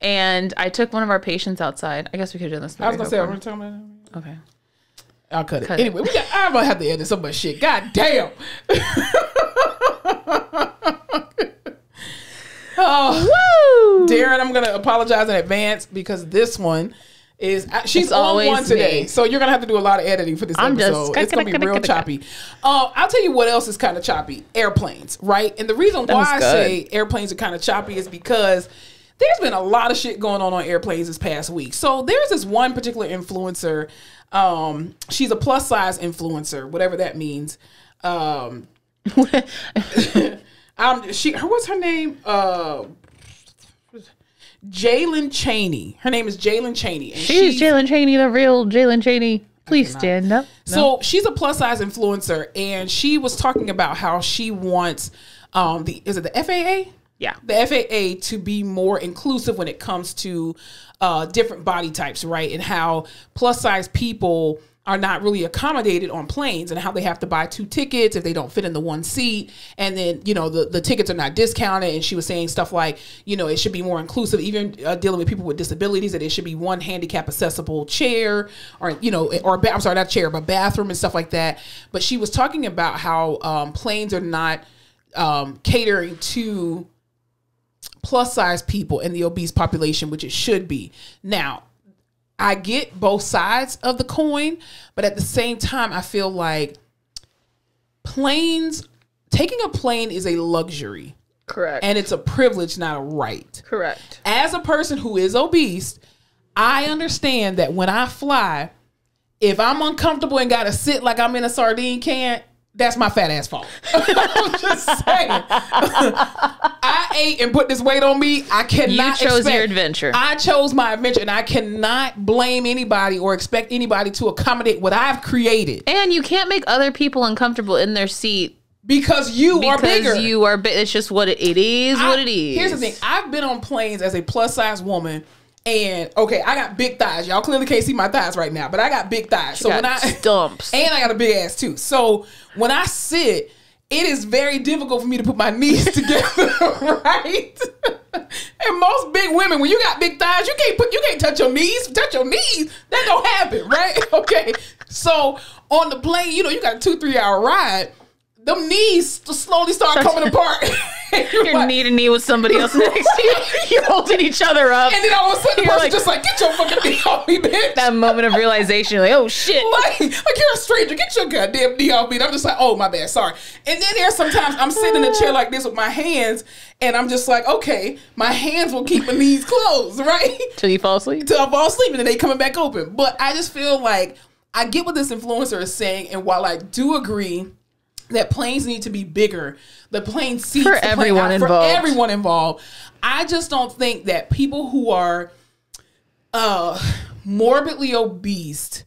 and I took one of our patients outside. I guess we could have done this. I was going to say, I'm going to talk about it. Okay. I'll cut it. Anyway, I'm going to have to edit so much shit. God damn. Oh, woo! Darren, I'm going to apologize in advance because this one is she's on one today, so you're gonna have to do a lot of editing for this episode. It's gonna be real choppy. I'll tell you what else is kind of choppy: airplanes, right? And the reason why I say airplanes are kind of choppy is because there's been a lot of shit going on airplanes this past week. So there's this one particular influencer. She's a plus size influencer, whatever that means. What's her name? Jalen Chaney. Her name is Jalen Chaney. And she's Jalen Chaney, the real Jalen Chaney. Please stand up. No. So she's a plus size influencer, and she was talking about how she wants is it the FAA? Yeah, the FAA to be more inclusive when it comes to different body types, right? And how plus size people are not really accommodated on planes and how they have to buy 2 tickets if they don't fit in the one seat. And then, the tickets are not discounted. And she was saying stuff like, it should be more inclusive, even dealing with people with disabilities, that it should be one handicap accessible chair or I'm sorry, not chair, but bathroom and stuff like that. But she was talking about how planes are not catering to plus size people and the obese population, which it should be. Now, I get both sides of the coin, but at the same time, I feel like taking a plane is a luxury. Correct. And it's a privilege, not a right. Correct. As a person who is obese, I understand that when I fly, if I'm uncomfortable and got to sit like I'm in a sardine can, that's my fat ass fault. I'm just saying. I ate and put this weight on me. I cannot. You chose your adventure. I chose my adventure, and I cannot blame anybody or expect anybody to accommodate what I've created. And you can't make other people uncomfortable in their seat because you are bigger. You are big. It's just what it is. What it is. Here's the thing. I've been on planes as a plus size woman. And okay, I got big thighs. Y'all clearly can't see my thighs right now, but I got big thighs. So when stumps, and I got a big ass too. So when I sit, it is very difficult for me to put my knees together, right? And most big women, when you got big thighs, you can't touch your knees. Touch your knees, that don't happen, right? Okay. So on the plane, you got a 2-3 hour ride. them knees slowly start coming apart. You're like, knee to knee with somebody else next to you. You're holding each other up. And then all of a sudden, the person just like, get your fucking knee off me, bitch. That moment of realization, you're like, oh shit. Like you're a stranger. Get your goddamn knee off me. And I'm just like, oh, my bad. Sorry. And then there's sometimes I'm sitting in a chair like this with my hands, and I'm just like, okay, my hands will keep my knees closed, right? Till you fall asleep? Till I fall asleep, and then they coming back open. But I just feel like I get what this influencer is saying, and while I do agree that planes need to be bigger, the plane seats for everyone involved. I just don't think that people who are morbidly obese,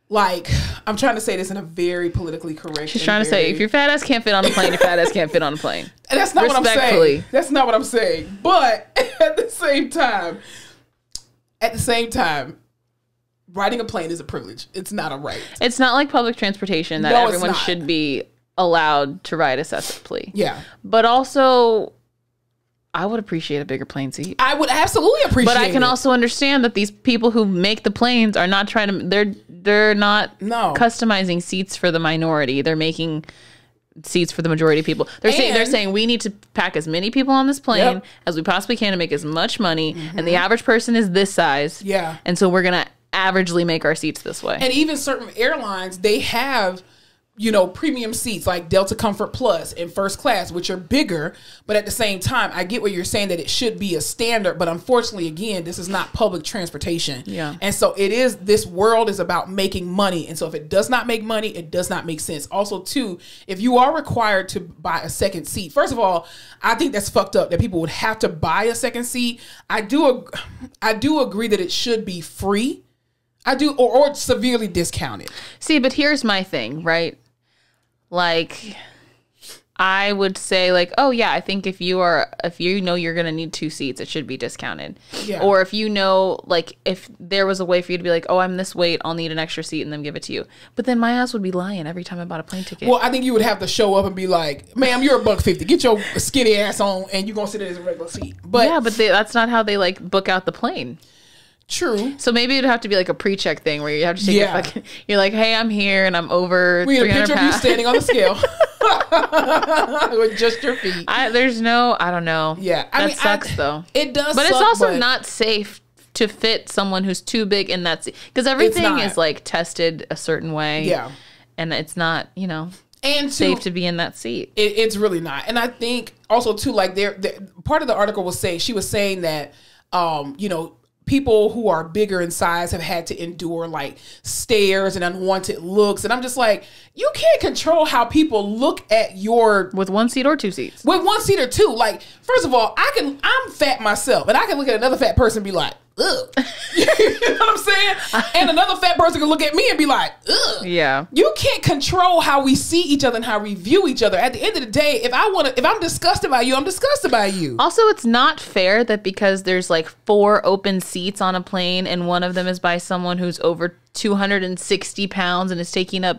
like, I'm trying to say this in a very politically correct. She's trying to say, if your fat ass can't fit on a plane, your fat ass can't fit on a plane. And that's not what I'm saying. That's not what I'm saying. But at the same time, riding a plane is a privilege. It's not a right. It's not like public transportation that everyone should be allowed to ride accessibly. Yeah. But also, I would appreciate a bigger plane seat. I would absolutely appreciate it. But I can also understand that these people who make the planes are not trying to, they're not customizing seats for the minority. They're making seats for the majority of people. They're saying we need to pack as many people on this plane as we possibly can to make as much money. And the average person is this size. Yeah. And so we're going to averagely make our seats this way. And even certain airlines, they have, premium seats like Delta Comfort Plus and first class, which are bigger. But at the same time, I get what you're saying, that it should be a standard. But unfortunately, again, this is not public transportation. Yeah. And so this world is about making money. And so if it does not make money, it does not make sense. Also, too, if you are required to buy a second seat, first of all, I think that's fucked up that people would have to buy a second seat. I do agree that it should be free. I do, or severely discounted. See, but here's my thing, right? Like, I would say, like, oh yeah, I think if you know you're gonna need 2 seats, it should be discounted. Yeah. Or if like, if there was a way for you to be like, oh, I'm this weight, I'll need an extra seat, and then give it to you. But then my ass would be lying every time I bought a plane ticket. Well, I think you would have to show up and be like, ma'am, you're $150. Get your skinny ass on, and you're gonna sit in a regular seat. But yeah, but that's not how they like book out the plane. True. So maybe it'd have to be like a pre-check thing where you have to take you're like, hey, I'm here and I'm over 300 pounds. We get a picture of you standing on the scale with just your feet. I don't know. Yeah. That sucks though. It does But it's also not safe to fit someone who's too big in that seat. Because everything is like tested a certain way. Yeah. And it's not, and safe to be in that seat. It's really not. And I think also too, like part of the article was saying, she was saying that, people who are bigger in size have had to endure like stares and unwanted looks. And I'm just like, you can't control how people look at with 1 seat or 2 seats. With 1 seat or 2. Like, first of all, I'm fat myself and I can look at another fat person and be like, ugh. You know what I'm saying? And another fat person can look at me and be like, ugh. Yeah. You can't control how we see each other and how we view each other. At the end of the day, if I'm disgusted by you, I'm disgusted by you. Also, it's not fair that because there's like 4 open seats on a plane and one of them is by someone who's over 260 pounds and is taking up,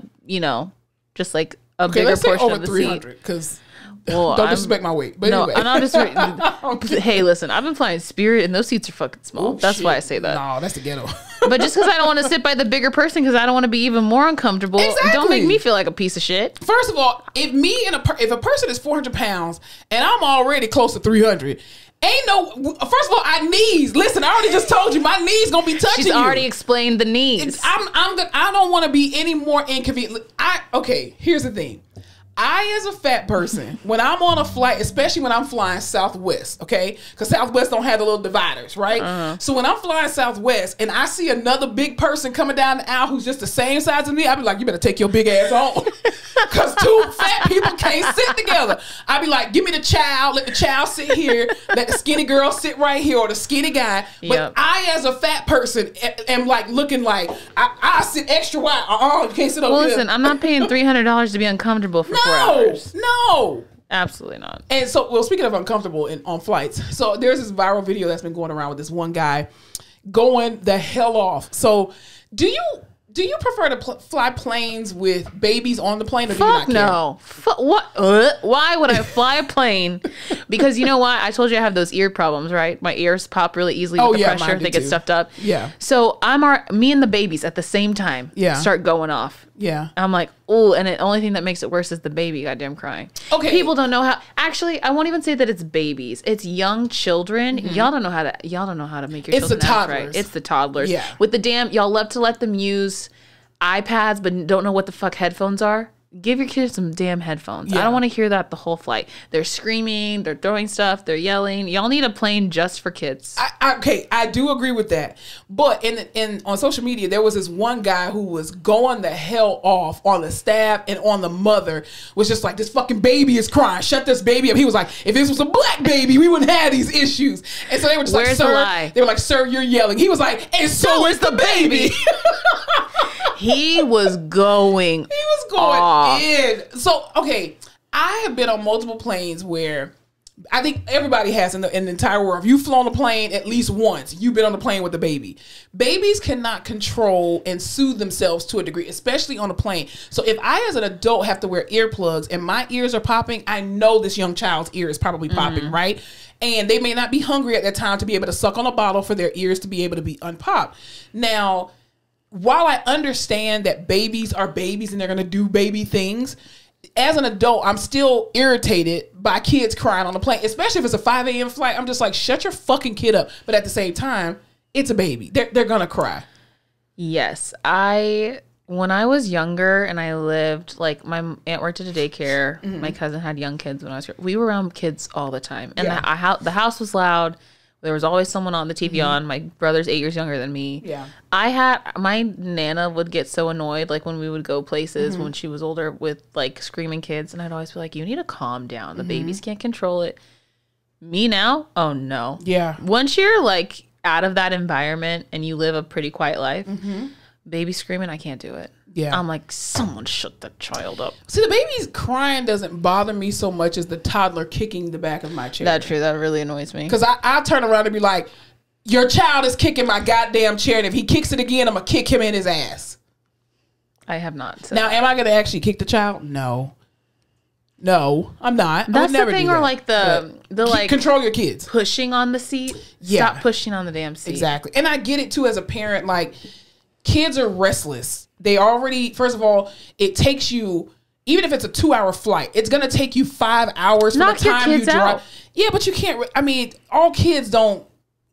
just like a bigger portion of the seat. Because don't disrespect my weight. But no, anyway. I'm not just. Hey, listen, I've been flying Spirit, and those seats are fucking small. That's why I say that. No, that's the ghetto. But just because I don't want to sit by the bigger person, because I don't want to be even more uncomfortable, don't make me feel like a piece of shit. First of all, if a person is 400 pounds and I'm already close to 300. First of all, our knees. Listen, I already just told you my knees gonna be touching you. She's already explained the knees. I don't want to be any more inconvenient. Okay, here's the thing. I, as a fat person, when I'm on a flight, especially when I'm flying Southwest, okay? Because Southwest don't have the little dividers, right? Uh-huh. So when I'm flying Southwest and I see another big person coming down the aisle who's just the same size as me, I'll be like, you better take your big ass on. Because 2 fat people can't sit together. I'll be like, give me the child, let the child sit here, let the skinny girl sit right here, or the skinny guy. But I, as a fat person, am like looking like, I sit extra wide. You can't sit over here. Well, listen, I'm not paying $300 to be uncomfortable for 4 hours. No. Absolutely not. And so, speaking of uncomfortable on flights, so there's this viral video that's been going around with this one guy going the hell off. So, do you prefer to fly planes with babies on the plane, or do you not care? No. What? Why would I fly a plane? Because you know why? I told you I have those ear problems, right? My ears pop really easily with the pressure. They get stuffed up. Yeah. So me and the babies at the same time start going off. Yeah. I'm like, oh, and the only thing that makes it worse is the baby goddamn crying. Okay. People don't know how. Actually, I won't even say that it's babies. It's young children. Y'all don't know how to make your children act right. It's the toddlers. Yeah. With the damn, y'all love to let them use iPads, but don't know what the fuck headphones are. Give your kids some damn headphones. Yeah. I don't want to hear that the whole flight. They're screaming, they're throwing stuff, they're yelling. Y'all need a plane just for kids. I do agree with that. But in on social media, there was this one guy who was going the hell off on the staff and on the mother. Was just like, this fucking baby is crying. Shut this baby up. He was like, if this was a black baby, we wouldn't have these issues. And so they were just Where's like, the sir, lie? they were like, sir, you're yelling. He was like, and so is the baby. He was going. In. So, okay, I have been on multiple planes where I think everybody has in the entire world. If you've flown a plane at least once, you've been on the plane with a baby. Babies cannot control and soothe themselves to a degree, especially on a plane. So if I as an adult have to wear earplugs and my ears are popping, I know this young child's ear is probably popping, right? And they may not be hungry at that time to be able to suck on a bottle for their ears to be able to be unpopped. Now, while I understand that babies are babies and they're going to do baby things, as an adult, I'm still irritated by kids crying on the plane, especially if it's a 5 a.m. flight. I'm just like, shut your fucking kid up. But at the same time, it's a baby. They're going to cry. Yes. When I was younger and I lived, like, my aunt worked at a daycare. My cousin had young kids when I was here. We were around kids all the time. And the house was loud. There was always someone on the TV on. My brother's 8 years younger than me. Yeah. My Nana would get so annoyed, like, when we would go places when she was older with, like, screaming kids. And I'd always be like, you need to calm down. The babies can't control it. Me now? Oh, no. Yeah. Once you're, like, out of that environment and you live a pretty quiet life, baby screaming, I can't do it. Yeah. I'm like, someone shut that child up. See, the baby's crying doesn't bother me so much as the toddler kicking the back of my chair. That's true. That really annoys me. Because I turn around and be like, your child is kicking my goddamn chair, and if he kicks it again, I'm going to kick him in his ass. I have not. Now, am I going to actually kick the child? No, I'm not. That's the thing, or like the like control your kids. Pushing on the seat. Yeah. Stop pushing on the damn seat. Exactly. And I get it too as a parent. Like, kids are restless. They already, first of all, it takes you, even if it's a 2-hour flight, it's going to take you 5 hours from the time you drive. Out. Yeah, but you can't, I mean, all kids don't,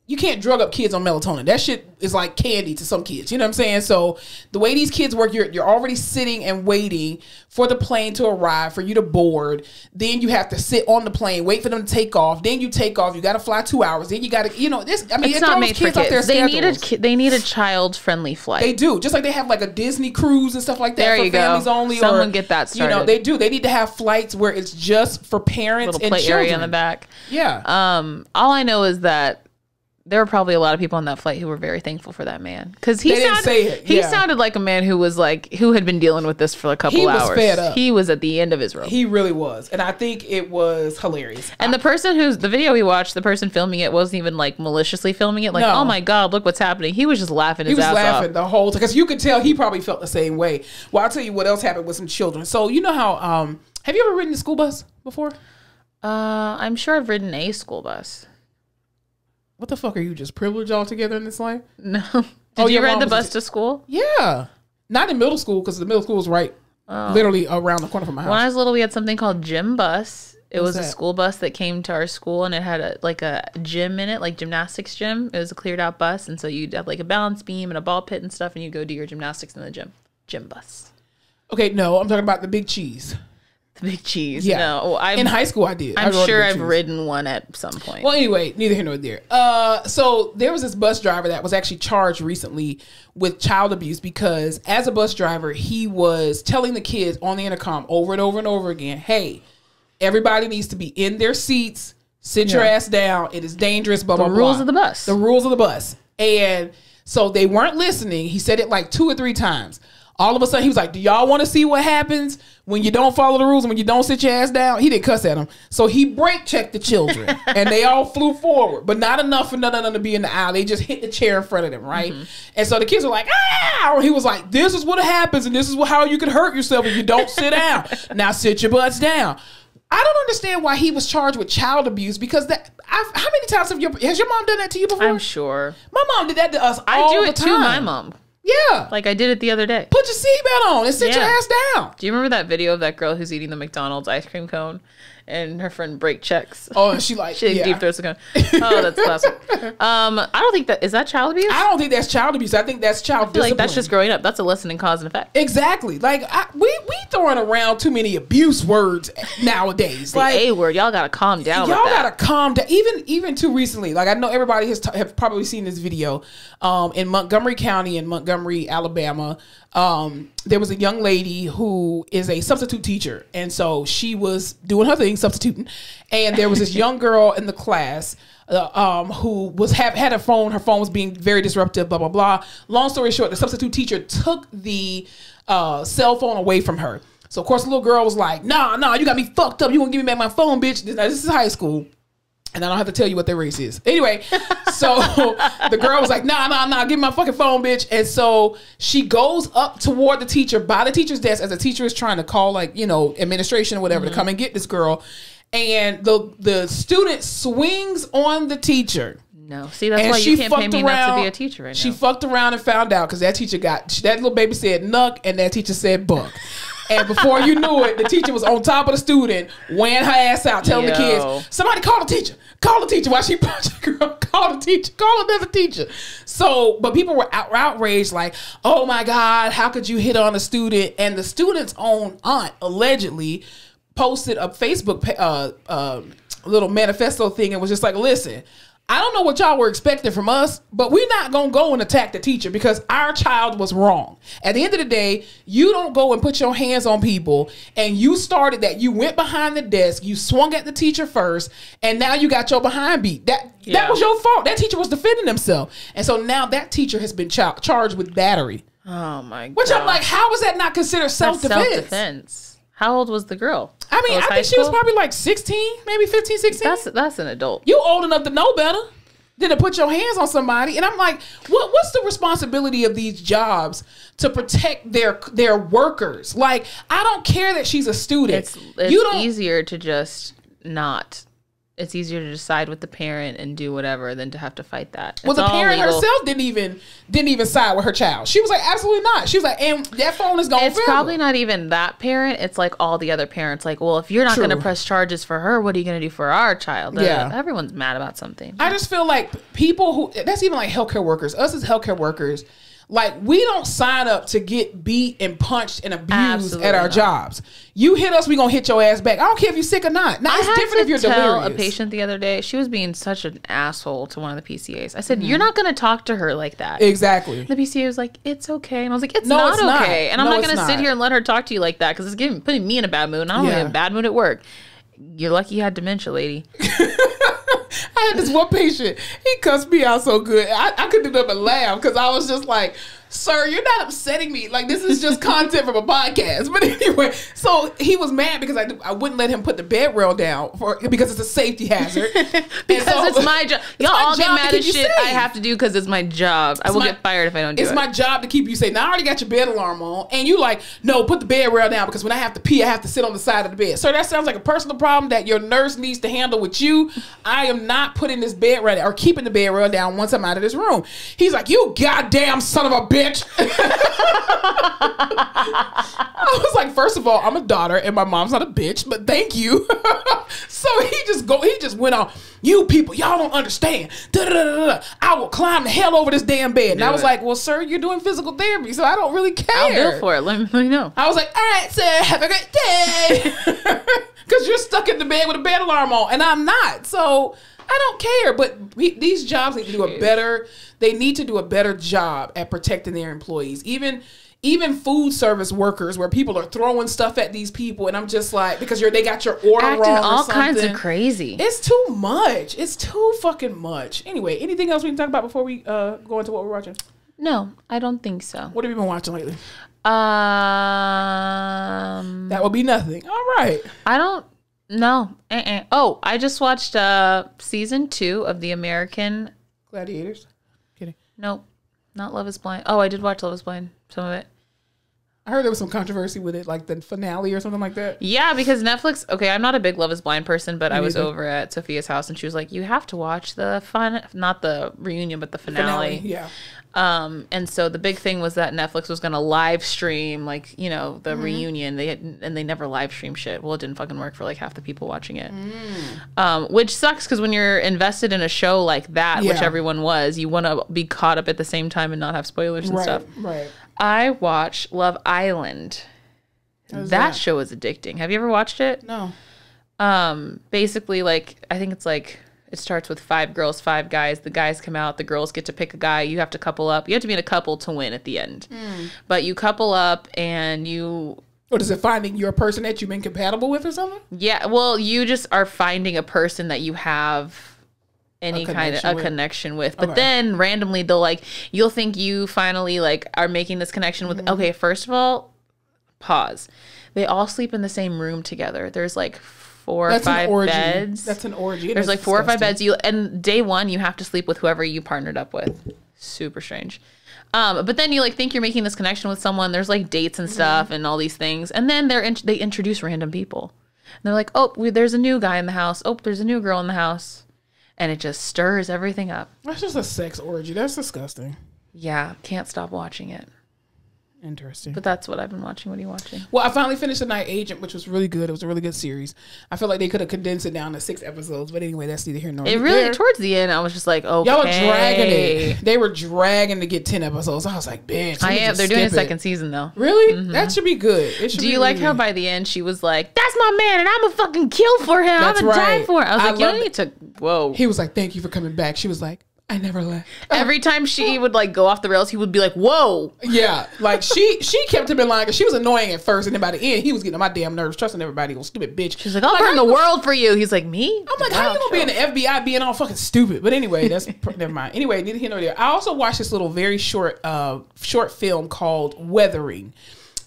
you can't drug up kids on melatonin. That shit is like candy to some kids. You know what I'm saying? So the way these kids work, you're already sitting and waiting for the plane to arrive, for you to board. Then you have to sit on the plane, wait for them to take off. Then you take off. You got to fly 2 hours. Then you got to, you know, this. I mean, it's not made for kids. They need a child-friendly flight. They do. Just like they have like a Disney cruise and stuff like that for families only. Someone get that started. You know, they do. They need to have flights where it's just for parents and children. Little play area in the back. Yeah. All I know is that there were probably a lot of people on that flight who were very thankful for that man, because he sounded like a man who had been dealing with this for a couple hours. He was fed up. He was at the end of his rope. He really was, and I think it was hilarious. And the video we watched, the person filming it wasn't even like maliciously filming it, like, oh my god, look what's happening. He was just laughing his ass off. He was laughing the whole time, because you could tell he probably felt the same way. Well, I'll tell you what else happened with some children. So you know how have you ever ridden a school bus before? I'm sure I've ridden a school bus. What the fuck, are you just privileged altogether in this life? No. Did you ride the bus to school? Yeah. Not in middle school, because the middle school was right literally around the corner from my house. When I was little, we had something called gym bus. It was a school bus that came to our school, and it had a gym in it, like gymnastics gym. It was a cleared out bus, and so you'd have like a balance beam and a ball pit and stuff, and you'd go do your gymnastics in the gym. Gym bus. Okay, no, I'm talking about the big cheese. The big cheese. Yeah. No, in high school I did. I'm sure I've ridden one at some point. Well, anyway, neither here nor there. So there was this bus driver that was actually charged recently with child abuse, because as a bus driver, he was telling the kids on the intercom over and over and over again, hey, everybody needs to be in their seats. Sit your ass down. It is dangerous, blah, blah, blah. The rules of the bus. The rules of the bus. And so they weren't listening. He said it like 2 or 3 times. All of a sudden, he was like, do y'all want to see what happens when you don't follow the rules and when you don't sit your ass down? He didn't cuss at them. So he brake checked the children, and they all flew forward, but not enough for none of them to be in the aisle. They just hit the chair in front of them, right? And so the kids were like, ah! He was like, this is what happens, and this is how you can hurt yourself if you don't sit down. Now sit your butts down. I don't understand why he was charged with child abuse, because how many times has your mom done that to you before? I'm sure. My mom did that to us all the time. I do it to my mom. Yeah. Like I did it the other day. Put your seatbelt on and sit your ass down. Do you remember that video of that girl who's eating the McDonald's ice cream cone and her friend break checks? Oh, and she deep throats the cone. Oh, that's classic. I don't think is that child abuse? I don't think that's child abuse. I think that's child discipline. Like that's just growing up. That's a lesson in cause and effect. Exactly. Like we throwing around too many abuse words nowadays. The like A word. Y'all gotta calm down. Y'all gotta calm down. Even too recently. Like I know everybody have probably seen this video. In Montgomery County in Montgomery, Alabama, there was a young lady who is a substitute teacher, and so she was doing her thing, substituting, and there was this young girl in the class who had a phone. Her phone was being very disruptive. Blah blah blah. Long story short, the substitute teacher took the cell phone away from her. So of course the little girl was like, "Nah, you got me fucked up. You won't give me back my phone, bitch." This is high school. And I don't have to tell you what their race is. Anyway, so the girl was like, nah, give me my fucking phone, bitch. And so she goes up toward the teacher by the teacher's desk as the teacher is trying to call, like, you know, administration or whatever to come and get this girl. And the student swings on the teacher. No. See, that's why you can't pay me not to be a teacher right now. She fucked around and found out because that teacher that little baby said nuck and that teacher said buck. And before you knew it, the teacher was on top of the student, weighing her ass out, telling the kids, somebody call the teacher. Call the teacher. While she punched the girl, call the teacher. Call another teacher. So, but people were outraged like, oh my God, how could you hit on a student? And the student's own aunt allegedly posted a Facebook little manifesto thing and was just like, listen, I don't know what y'all were expecting from us, but we're not going to go and attack the teacher because our child was wrong. At the end of the day, you don't go and put your hands on people, and you started that. You went behind the desk, you swung at the teacher first, and now you got your behind beat. That was your fault. That teacher was defending himself. And so now that teacher has been charged with battery. Oh my God. Which I'm like, how is that not considered self-defense? Self-defense. How old was the girl? I mean, I think she was probably like 16, maybe 15, 16. That's an adult. You old enough to know better than to put your hands on somebody. And I'm like, what's the responsibility of these jobs to protect their workers? Like, I don't care that she's a student. It's easier to just not. It's easier to decide with the parent and do whatever than to have to fight that. Well, the parent herself didn't even side with her child. She was like, absolutely not. She was like, and that phone is gone forever. It's probably not even that parent. It's like all the other parents. Like, well, if you're not going to press charges for her, what are you going to do for our child? Everyone's mad about something. I just feel like people that's even like healthcare workers. Us as healthcare workers, like, we don't sign up to get beat and punched and abused at our jobs. You hit us, we gonna hit your ass back. I don't care if you're sick or not. Now, it's different if you're delirious. I had to tell a patient the other day, she was being such an asshole to one of the PCAs. I said, you're not gonna talk to her like that. Exactly. The PCA was like, it's okay. And I was like, it's not okay. And I'm not gonna sit here and let her talk to you like that because it's putting me in a bad mood. And I'm in a bad mood at work. You're lucky you had dementia, lady. I had this one patient. He cussed me out so good. I couldn't do nothing but laugh because I was just like, sir, you're not upsetting me. Like, this is just content from a podcast. But anyway, so he was mad because I wouldn't let him put the bed rail down because it's a safety hazard. Because it's my job. Y'all all get mad at shit I have to do because it's my job. I will get fired if I don't do it. It's my job to keep you safe. Now, I already got your bed alarm on. And you like, no, put the bed rail down because when I have to pee, I have to sit on the side of the bed. So that sounds like a personal problem that your nurse needs to handle with you. I am not putting this bed rail or keeping the bed rail down once I'm out of this room. He's like, you goddamn son of a bitch. I was like, first of all, I'm a daughter and my mom's not a bitch, but thank you. So he just went on, you people, y'all don't understand. I will climb the hell over this damn bed. And I was like, well, sir, you're doing physical therapy, so I don't really care. I'll bill for it. Let me know. I was like, all right, sir, have a great day. Because you're stuck in the bed with a bed alarm on, and I'm not. So I don't care. But these jobs need to do a better job at protecting their employees. Even food service workers, where people are throwing stuff at these people, and I'm just like, because they got your order acting wrong or all something. Kinds of crazy. It's too much. It's too fucking much. Anyway, anything else we can talk about before we go into what we're watching? No, I don't think so. What have you been watching lately? That would be nothing. All right. I don't know. Oh, I just watched season 2 of The American Gladiators. Kidding. Nope. Not Love is Blind. Oh, I did watch Love is Blind. Some of it. I heard there was some controversy with it, like the finale or something like that. Yeah, because Netflix, okay, I'm not a big Love is Blind person, but I was over at Sophia's house and she was like, you have to watch the not the reunion, but the finale. Yeah. And so the big thing was that Netflix was going to live stream, like, you know, the reunion. They never live stream shit. Well, it didn't fucking work for like half the people watching it. Which sucks because when you're invested in a show like that, which everyone was, you want to be caught up at the same time and not have spoilers and stuff. Right. I watch Love Island. That show is addicting. Have you ever watched it? No. Basically, like, I think it's like, it starts with 5 girls, 5 guys. The guys come out. The girls get to pick a guy. You have to couple up. You have to be in a couple to win at the end. But you couple up and you... What is it, finding your person that you've been compatible with or something? Yeah, well, you just are finding a person that you have any kind of a connection with. But then randomly they'll like, you'll think you finally like are making this connection with, okay, first of all, pause. They all sleep in the same room together. There's like 4 or 5 beds. That's an orgy. There's like 4 or 5 beds. And day one, you have to sleep with whoever you partnered up with. Super strange. But then you like think you're making this connection with someone. There's like dates and stuff and all these things. And then they introduce random people. And they're like, oh, there's a new guy in the house. Oh, there's a new girl in the house. And it just stirs everything up. That's just a sex orgy. That's disgusting. Yeah, can't stop watching it. Interesting. But that's what I've been watching. What are you watching? Well, I finally finished The Night Agent, which was really good. It was a really good series. I feel like they could have condensed it down to 6 episodes. But anyway, that's neither here nor there. It really, towards the end, I was just like, okay. Y'all were dragging it. They were dragging to get 10 episodes. I was like, bitch. They're doing a second season, though. Really? That should be good. Do you like how by the end she was like, that's my man and I'm going to fucking kill for him. I'm going to die for him. I was like, you don't need to, whoa. He was like, thank you for coming back. She was like, I never left. Every time she would like go off the rails, he would be like, whoa. Yeah. Like she kept him in line because she was annoying at first. And then by the end, he was getting on my damn nerves, trusting everybody. You stupid bitch. She's like, I'll burn the world for you. He's like, me? I'm like, how you going to be in the FBI being all fucking stupid? But anyway, that's never mind. Anyway, neither here nor there. I also watched this little very short film called Weathering.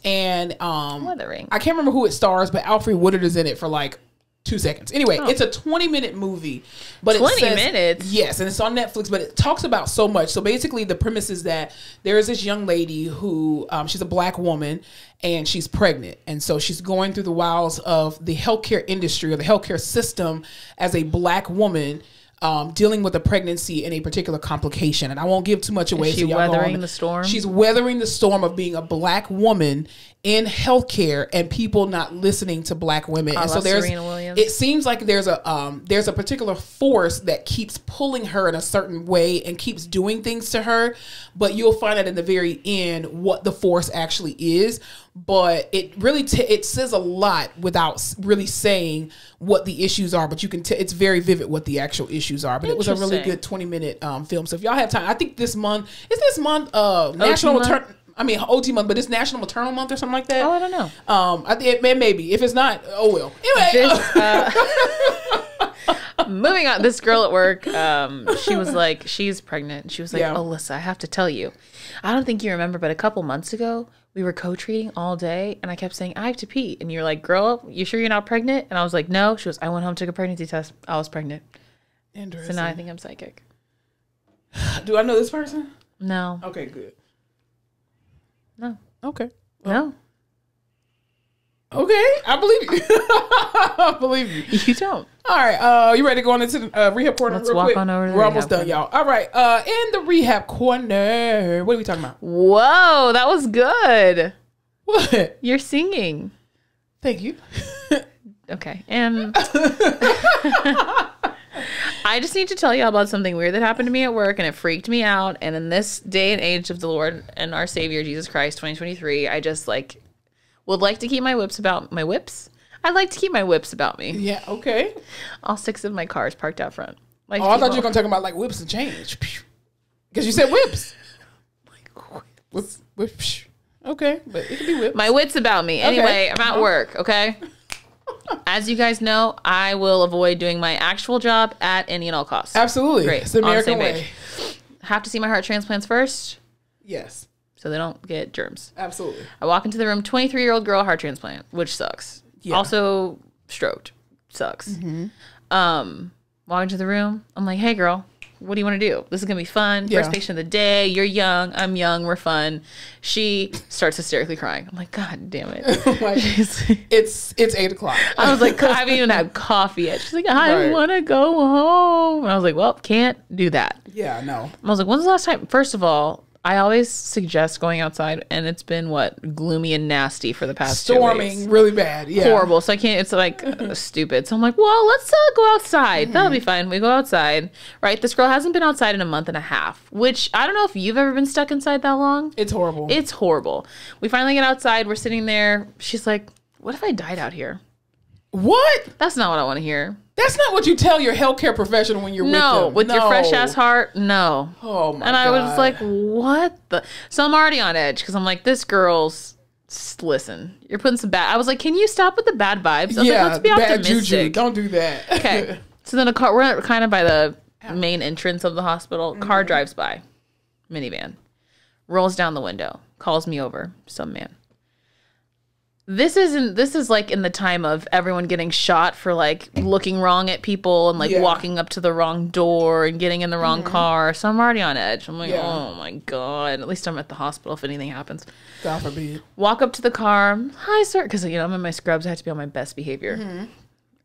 And Weathering. I can't remember who it stars, but Alfred Woodard is in it for like 2 seconds. Anyway, it's a 20-minute movie. But 20 minutes? Yes, and it's on Netflix, but it talks about so much. So basically the premise is that there is this young lady who, she's a black woman, and she's pregnant. And so she's going through the wilds of the healthcare industry or the healthcare system as a black woman, dealing with a pregnancy and a particular complication. And I won't give too much away. Is she weathering the storm? She's weathering the storm of being a black woman in healthcare and people not listening to black women. And so it seems like there's a particular force that keeps pulling her in a certain way and keeps doing things to her. But you'll find out in the very end what the force actually is. But it really it says a lot without really saying what the issues are. But you can it's very vivid what the actual issues are. But it was a really good 20-minute film. So if y'all have time, I think this month National Maternal. I mean, OT month, but it's National Maternal Month or something like that. Oh, I don't know. I think it maybe. If it's not, oh well. Anyway, moving on. This girl at work, she was like, she's pregnant. She was like, Alyssa, I have to tell you. I don't think you remember, but a couple months ago, we were co-treating all day, and I kept saying, I have to pee. And you're like, girl, you sure you're not pregnant? And I was like, no. She goes, I went home, took a pregnancy test. I was pregnant. Interesting. So now I think I'm psychic. Do I know this person? No. Okay, good. No. Okay. Well. No. Okay, I believe you. I believe you. You don't. All right, you ready to go on into the Rehab Corner? Let's walk on over to the We're almost done, y'all. All right, in the Rehab Corner, what are we talking about? Whoa, that was good. What? You're singing. Thank you. Okay, and I just need to tell you about something weird that happened to me at work, and it freaked me out. And in this day and age of the Lord and our Savior Jesus Christ, 2023, I just would like to keep my whips about my whips. I like to keep my whips about me. Yeah, okay. All 6 of my cars parked out front. I thought you were going to talk about like whips and change. Because you said whips. Whips. Okay, but it could be whips. My wits about me. Anyway, I'm at work, okay? As you guys know, I will avoid doing my actual job at any and all costs. Absolutely. Great. It's the American way. Have to see my heart transplants first. Yes. So they don't get germs. Absolutely. I walk into the room, 23-year-old girl, heart transplant, which sucks. Yeah. Also stroked. Sucks. Mm-hmm. Walk into the room. I'm like, hey, girl, what do you want to do? This is going to be fun. Yeah. First patient of the day. You're young. I'm young. We're fun. She starts hysterically crying. I'm like, God damn it. It's 8 o'clock. I was like, I haven't even had coffee yet. She's like, I want to go home. And I was like, well, can't do that. Yeah, no. I was like, when's the last time? First of all, I always suggest going outside, and it's been gloomy and nasty for the past 2 Storming weeks. really bad. Yeah. Horrible. So I can't, it's like stupid. So I'm like, well, let's go outside. That'll be fine. We go outside, right? This girl hasn't been outside in a month and a half, which I don't know if you've ever been stuck inside that long. It's horrible. It's horrible. We finally get outside. We're sitting there. She's like, what if I died out here? What? That's not what I want to hear. That's not what you tell your healthcare professional when you're with them. With your fresh ass heart, no. Oh my God. And I was like, what the? So I'm already on edge because I'm like, this girl's, listen, you're putting some bad. I was like, can you stop with the bad vibes? I was like, let's be bad optimistic. juju. Don't do that. Okay. So then we're kind of by the main entrance of the hospital. Car drives by, minivan, rolls down the window, calls me over, some man. This is like in the time of everyone getting shot for like looking wrong at people and like walking up to the wrong door and getting in the wrong car. So I'm already on edge. I'm like, oh my God. At least I'm at the hospital if anything happens. God forbid. Walk up to the car. Hi, sir. Because, I'm in my scrubs. I have to be on my best behavior.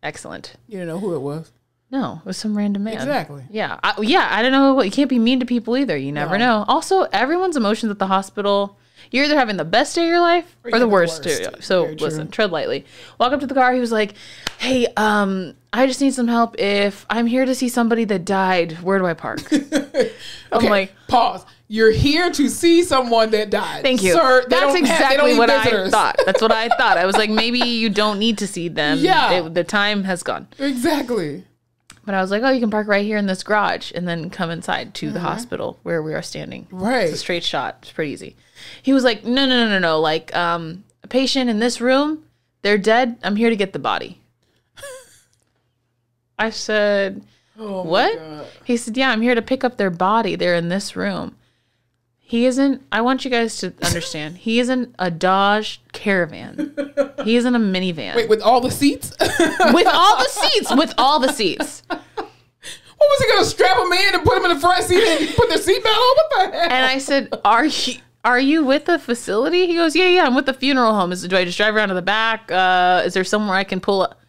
Excellent. You didn't know who it was. No, it was some random man. Exactly. Yeah. I don't know. You can't be mean to people either. You never know. Also, everyone's emotions at the hospital. You're either having the best day of your life or the worst day. So listen, tread lightly. Walk up to the car. He was like, hey, I just need some help. If I'm here to see somebody that died, where do I park? I'm like, pause. You're here to see someone that died. Thank you. Sir, that's exactly what I thought. That's what I thought. I was like, maybe you don't need to see them. Yeah. The time has gone. Exactly. But I was like, oh, you can park right here in this garage and then come inside to the hospital where we are standing. Right. It's a straight shot. It's pretty easy. He was like, no. Like, a patient in this room, they're dead. I'm here to get the body. I said, what? He said, yeah, I'm here to pick up their body. They're in this room. He isn't, I want you guys to understand, he isn't a Dodge Caravan. He isn't a minivan. Wait, with all the seats? With all the seats. With all the seats. What was he going to strap them in and put them in the front seat and put their seatbelt on? What the hell? And I said, are you with the facility? He goes, yeah, I'm with the funeral home. Do I just drive around to the back? Is there somewhere I can pull up?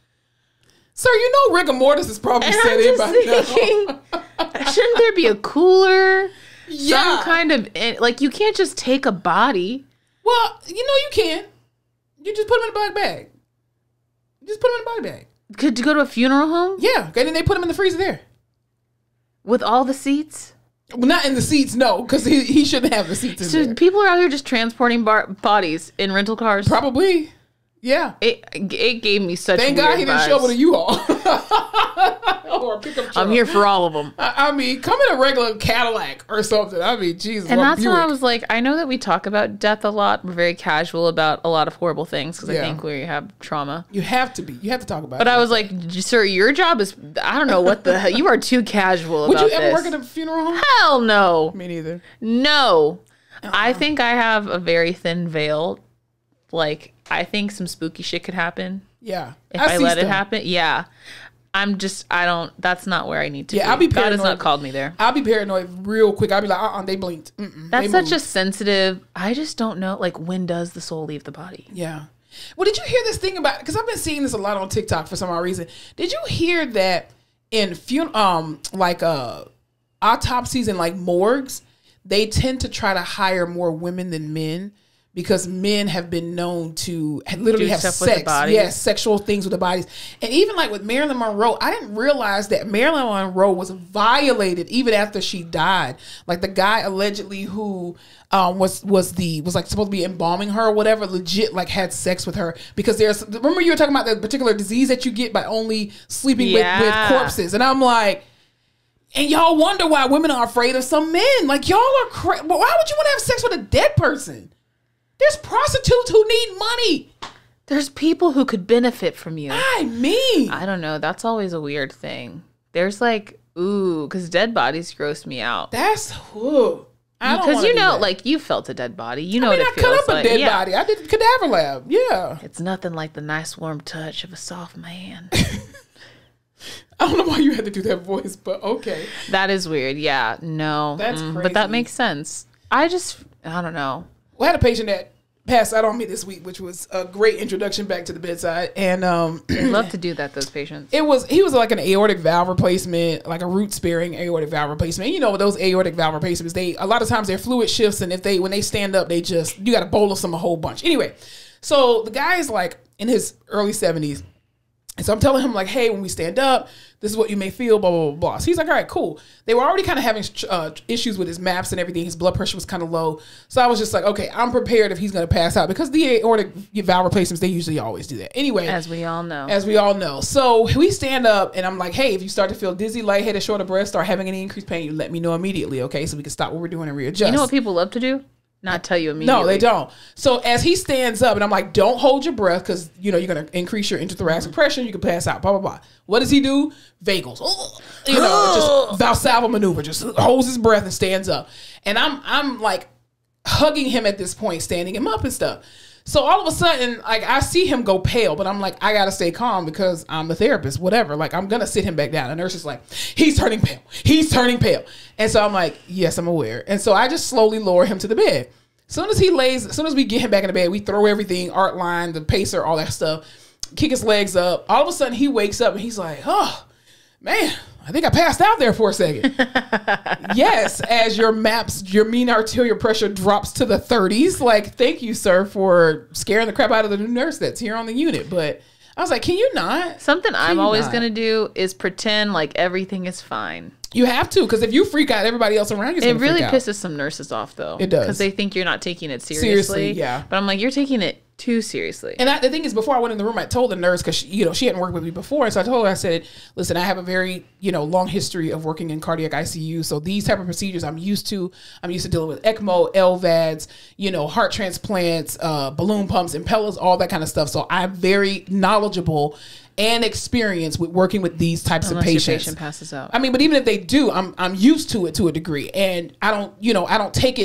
Sir, you know rigor mortis is probably set in by now. Shouldn't there be a cooler? Yeah. Some kind of, like, you can't just take a body. Well, you can. You just put them in a body bag. Just put them in a body bag. Could you go to a funeral home? Yeah. And then they put them in the freezer there. With all the seats? Well, not in the seats, no, because he shouldn't have the seats in there. So people are out here just transporting bodies in rental cars? Probably. Yeah. It gave me such Thank God he didn't show up with a U-Haul. Or a pickup truck. I'm here for all of them. I mean, come in a regular Cadillac or something. I mean, Jesus. And that's when I was like, I know that we talk about death a lot. We're very casual about a lot of horrible things because I think we have trauma. You have to be. You have to talk about it. But I was like, sir, your job is, I don't know what the hell. You are too casual about this. Would you ever work at a funeral home? Hell no. Me neither. No. I think I have a very thin veil. Like, I think some spooky shit could happen. Yeah. If I let it happen. Yeah. That's not where I need to be. I'll be paranoid. God has not called me there. I'll be paranoid real quick. I'll be like, they blinked. That's such a sensitive, I just don't know, like, when does the soul leave the body? Yeah. Well, did you hear this thing about, because I've been seeing this a lot on TikTok for some odd reason. Did you hear that in autopsies and like morgues, they tend to try to hire more women than men? Because men have been known to literally have sex, sexual things with the bodies. And even like with Marilyn Monroe, I didn't realize that Marilyn Monroe was violated even after she died. Like the guy allegedly who was like supposed to be embalming her or whatever, legit like had sex with her because remember you were talking about the particular disease that you get by only sleeping with corpses, and I'm like. And y'all wonder why women are afraid of some men. Like y'all are crazy. Why would you want to have sex with a dead person? There's prostitutes who need money. There's people who could benefit from you. I don't know. That's always a weird thing. There's like, because dead bodies gross me out. That's, because like you felt a dead body. You know what it feels like. I cut up a dead body. I did cadaver lab. Yeah. It's nothing like the nice warm touch of a soft man. I don't know why you had to do that voice, but okay. That is weird. Yeah. No. That's crazy. But that makes sense. I don't know. We had a patient that passed out on me this week, which was a great introduction back to the bedside. And They love to do that, those patients. he was like an aortic valve replacement, like a root sparing aortic valve replacement. You know, those aortic valve replacements, a lot of times their fluid shifts, and when they stand up, you got to bolus them a whole bunch. Anyway, so the guy is like in his early 70s. And so I'm telling him, like, hey, when we stand up, this is what you may feel, blah, blah, blah, blah. So he's like, all right, cool. They were already kind of having issues with his maps and everything. His blood pressure was kind of low. So I was just like, okay, I'm prepared if he's going to pass out, because the aortic valve replacements, they usually always do that. Anyway. As we all know. So we stand up, and I'm like, hey, if you start to feel dizzy, lightheaded, short of breath, start having any increased pain, you let me know immediately, okay? So we can stop what we're doing and readjust. You know what people love to do? Not tell you immediately. No, they don't. So as he stands up, and I'm like, don't hold your breath, because you're going to increase your intrathoracic pressure. You can pass out, blah, blah, blah. What does he do? Vagals. Just Valsalva maneuver. Just holds his breath and stands up. And I'm like hugging him at this point, standing him up and stuff. So all of a sudden, like, I see him go pale, but I'm like, I got to stay calm because I'm the therapist, whatever. Like, I'm going to sit him back down. The nurse is like, he's turning pale. He's turning pale. And so I'm like, yes, I'm aware. And so I just slowly lower him to the bed. As soon as we get him back in the bed, we throw everything, art line, the pacer, all that stuff, kick his legs up. All of a sudden, he wakes up and he's like, oh, man, I think I passed out there for a second. Yes, as your mean arterial pressure drops to the 30s. Like, thank you, sir, for scaring the crap out of the new nurse that's here on the unit. But I was like, can you not? Something I'm always going to do is pretend like everything is fine. You have to, because if you freak out, everybody else around you is going to freak out. It really pisses some nurses off, though. It does. Because they think you're not taking it seriously. Yeah. But I'm like, you're taking it too seriously. And the thing is, before I went in the room, I told the nurse, because she hadn't worked with me before. And so I told her, I said, listen, I have a very, long history of working in cardiac ICU. So these type of procedures I'm used to. I'm used to dealing with ECMO, LVADs, heart transplants, balloon pumps, impellers, all that kind of stuff. So I'm very knowledgeable and experienced with working with these types of patients. Your patient passes out. I mean, but even if they do, I'm used to it to a degree, and I don't take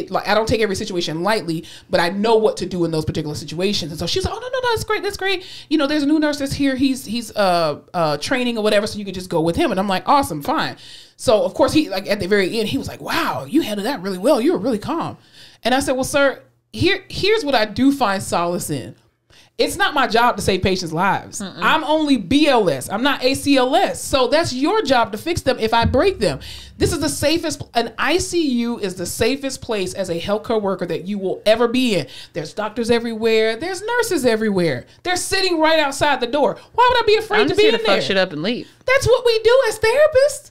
every situation lightly, but I know what to do in those particular situations. And so she's like, oh no, that's great. There's a new nurse that's here. He's training or whatever, so you could just go with him. And I'm like, awesome, fine. So of course he, like, at the very end, he was like, wow, you handled that really well. You were really calm. And I said, well, sir, here's what I do find solace in. It's not my job to save patients' lives. I'm only BLS. I'm not ACLS. So that's your job to fix them if I break them. This is the safest. An ICU is the safest place as a healthcare worker that you will ever be in. There's doctors everywhere. There's nurses everywhere. They're sitting right outside the door. Why would I be afraid to be in there? Fuck shit up and leave. That's what we do as therapists.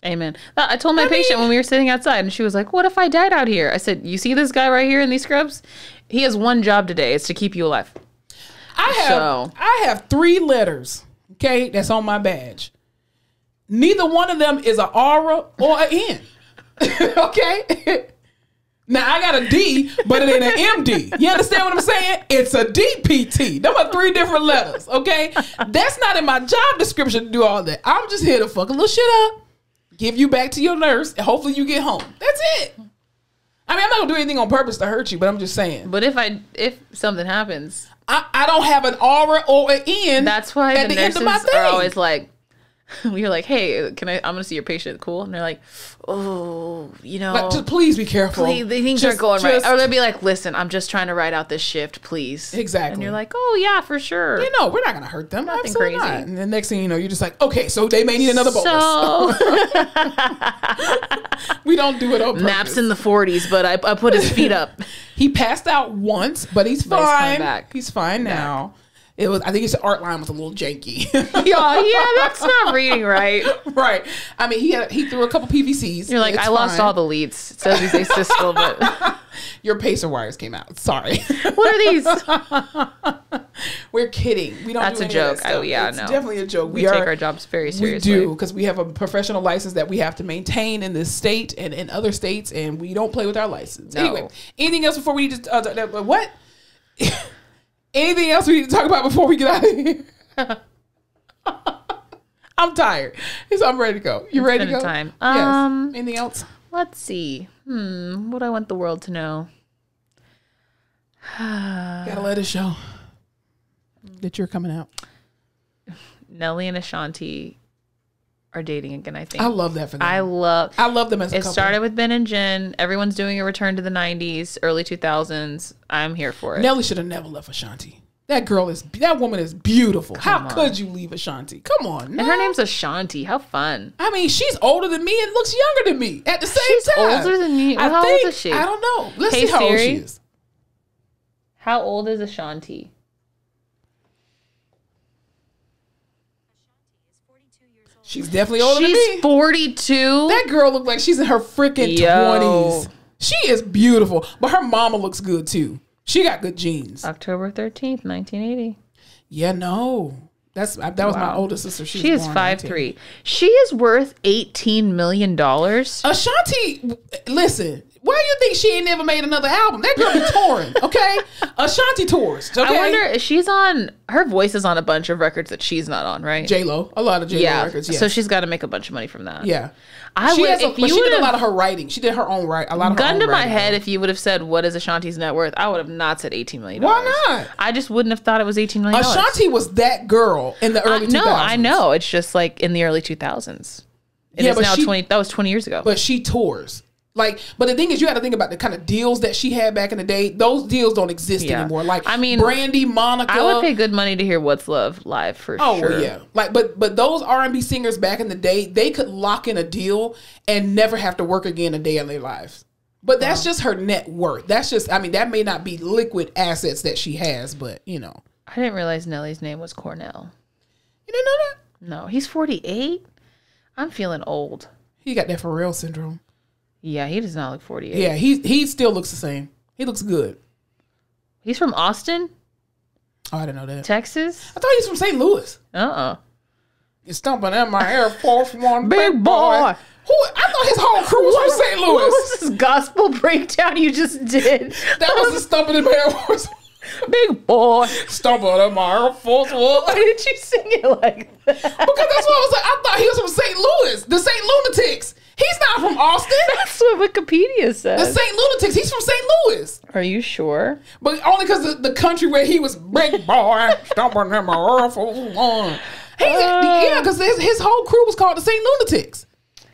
Amen. I told my patient when we were sitting outside, and she was like, what if I died out here? I said, you see this guy right here in these scrubs? He has one job today. It's to keep you alive. I have 3 letters, okay, that's on my badge. Neither one of them is an aura or an N. Okay? Now, I got a D, but it ain't an MD. You understand what I'm saying? It's a DPT. Them are 3 different letters, okay? That's not in my job description to do all that. I'm just here to fuck a little shit up, give you back to your nurse, and hopefully you get home. That's it. I mean, I'm not going to do anything on purpose to hurt you, but I'm just saying. But if something happens... I don't have an aura or an N. That's why the nurses are always like, you're like, hey, I'm going to see your patient. Cool. And they're like, oh, like, just please be careful. Please, things aren't going right. Or they'll be like, listen, I'm just trying to ride out this shift, please. Exactly. And you're like, oh yeah, for sure. We're not going to hurt them. Nothing Absolutely crazy. Not. And the next thing you know, you're just like, okay, so they may need another bolus. We don't do it on purpose. Naps in the 40s, but I put his feet up. He passed out once, but he's fine. He's coming back. He's fine now. I think his art line was a little janky. yeah, that's not reading right. Right. I mean, he threw a couple PVCs. You're like, I lost all the leads. It says he's asystole, but your pacer wires came out. Sorry. What are these? We're kidding. We don't. That's do a joke. That oh yeah, it's no. Definitely a joke. We take our jobs very seriously. We do, because we have a professional license that we have to maintain in this state and in other states, and we don't play with our license. No. Anyway, anything else before we just what? Anything else we need to talk about before we get out of here? I'm tired. So I'm ready to go. You ready to go? Time. Yes. Anything else? Let's see. What do I want the world to know? Gotta let it show that you're coming out. Nelly and Ashanti are dating again, I think. I love that for them. I love them as a couple. It started with Ben and Jen. Everyone's doing a return to the 90s, early 2000s. I'm here for it. Nelly should have never left Ashanti. That woman is beautiful. How could you leave Ashanti? Come on. And her name's Ashanti. How fun. I mean, she's older than me and looks younger than me at the same She's time. older than you. How old is she? I don't know. Let's Hey, see how old Siri. she is. How old is Ashanti? She's definitely older than me. She's 42. That girl looked like she's in her freaking 20s. She is beautiful, but her mama looks good too. She got good genes. October 13th, 1980. Yeah, no. That was my older sister. She is 5'3". She is worth $18 million. Ashanti, listen. Why do you think she ain't never made another album? That girl be touring, okay? Ashanti tours, okay? I wonder if she's on, her voice is on a bunch of records that she's not on, right? J-Lo, a lot of J-Lo records, yes. So she's got to make a bunch of money from that. Yeah. She did a lot of her writing. She did her own writing. A lot of her gun own to my writing. head, if you would have said, what is Ashanti's net worth? I would have not said $18 million. Why not? I just wouldn't have thought it was $18 million. Ashanti was that girl in the early 2000s. No, I know. It's just like in the early 2000s. It is now 20. That was 20 years ago. But she tours. But the thing is, you got to think about the kind of deals that she had back in the day. Those deals don't exist anymore. Like, I mean, Brandy, Monica. I would pay good money to hear "What's Love" live for sure. Oh yeah, but those R&B singers back in the day, they could lock in a deal and never have to work again a day in their lives. But that's just her net worth. That's just, I mean, that may not be liquid assets that she has, but you know. I didn't realize Nelly's name was Cornell. You didn't know that? No, he's 48. I'm feeling old. He got that Pharrell syndrome. Yeah, he does not look 48. Yeah, he still looks the same. He looks good. He's from Austin? Oh, I didn't know that. Texas? I thought he was from St. Louis. You're stomping at my Air Force One. Big boy. I thought his whole crew was from St. Louis. What was this gospel breakdown you just did? That was the stomping at my Air Force One. Big boy. Stomping at my Air Force One. Why did you sing it like that? Because that's what I was like. I thought he was from St. Louis. The St. Lunatics. He's not from Austin. That's what Wikipedia says. The St. Lunatics. He's from St. Louis. Are you sure? But only because the country where he was big boy, stomping at my Air Force One. Yeah, because his whole crew was called the St. Lunatics.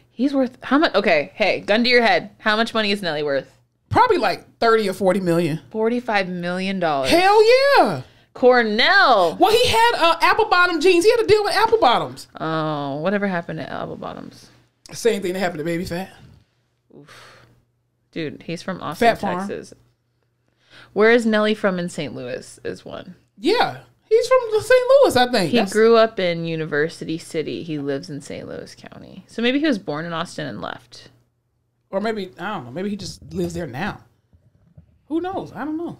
He's worth how much? Okay, hey, gun to your head. How much money is Nelly worth? Probably like 30 or 40 million. $45 million. Hell yeah. Cornell. Well, he had apple bottom jeans. He had to deal with apple bottoms. Oh, whatever happened to apple bottoms? Same thing that happened to Baby Fat. Oof. Dude, he's from Austin, Fat Farm. Texas. Where is Nelly from in St. Louis is one. Yeah. He's from St. Louis, I think. He grew up in University City. He lives in St. Louis County. So maybe he was born in Austin and left. Or maybe, I don't know, maybe he just lives there now. Who knows? I don't know.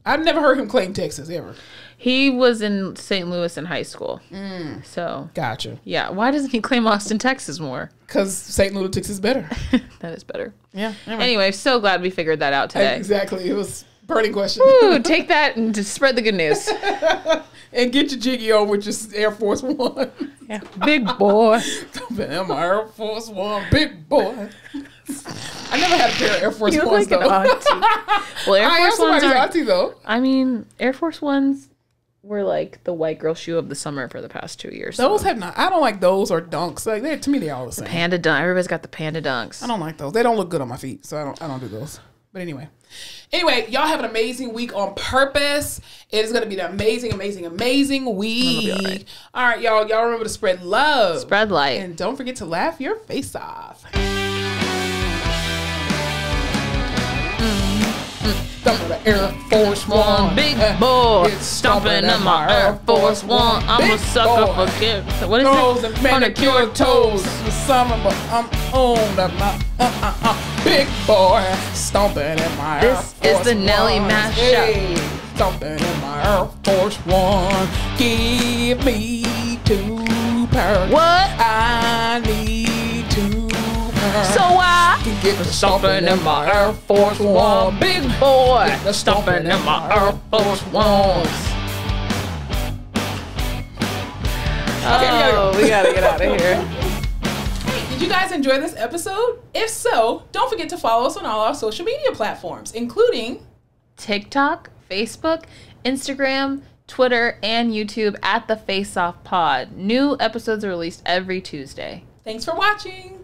I've never heard him claim Texas ever. He was in St. Louis in high school. So. Gotcha. Yeah. Why doesn't he claim Austin, Texas more? Because St. Lunatics is better. That is better. Yeah. Anyway, so glad we figured that out today. Exactly. It was a burning question. Woo, take that and just spread the good news. And get your jiggy on with your Air Force One. Yeah. Big boy. I'm Air Force One, big boy. I never had a pair of Air Force Ones, like though. An auntie. Well, Air Force Ones are auntie, though. I mean, Air Force Ones were like the white girl shoe of the summer for the past 2 years. Those have not. I don't like those or dunks. Like to me, they're all the same. Panda dunk. Everybody's got the panda dunks. I don't like those. They don't look good on my feet, so I don't do those. But anyway, y'all have an amazing week on purpose. It is going to be an amazing, amazing, amazing week. All right, y'all. Y'all remember to spread love, spread light, and don't forget to laugh your face off. Air Force One, big boy, stomping in my Air Force One. I'm a sucker for gifts. What is toes it? And manicure toes. The summer, but I'm on my big boy, stomping in my Air Force One. This is the Nelly mashup. Hey, stomping in my Air Force One. Give me 2 pairs. What? I need 2 pairs. So I can get the stomping in my Air Force One. Big boy, stomping in my Air Force Ones. Oh, we gotta get out of here. Hey, did you guys enjoy this episode? If so, don't forget to follow us on all our social media platforms, including TikTok, Facebook, Instagram, Twitter, and YouTube at The Face Off Pod. New episodes are released every Tuesday. Thanks for watching.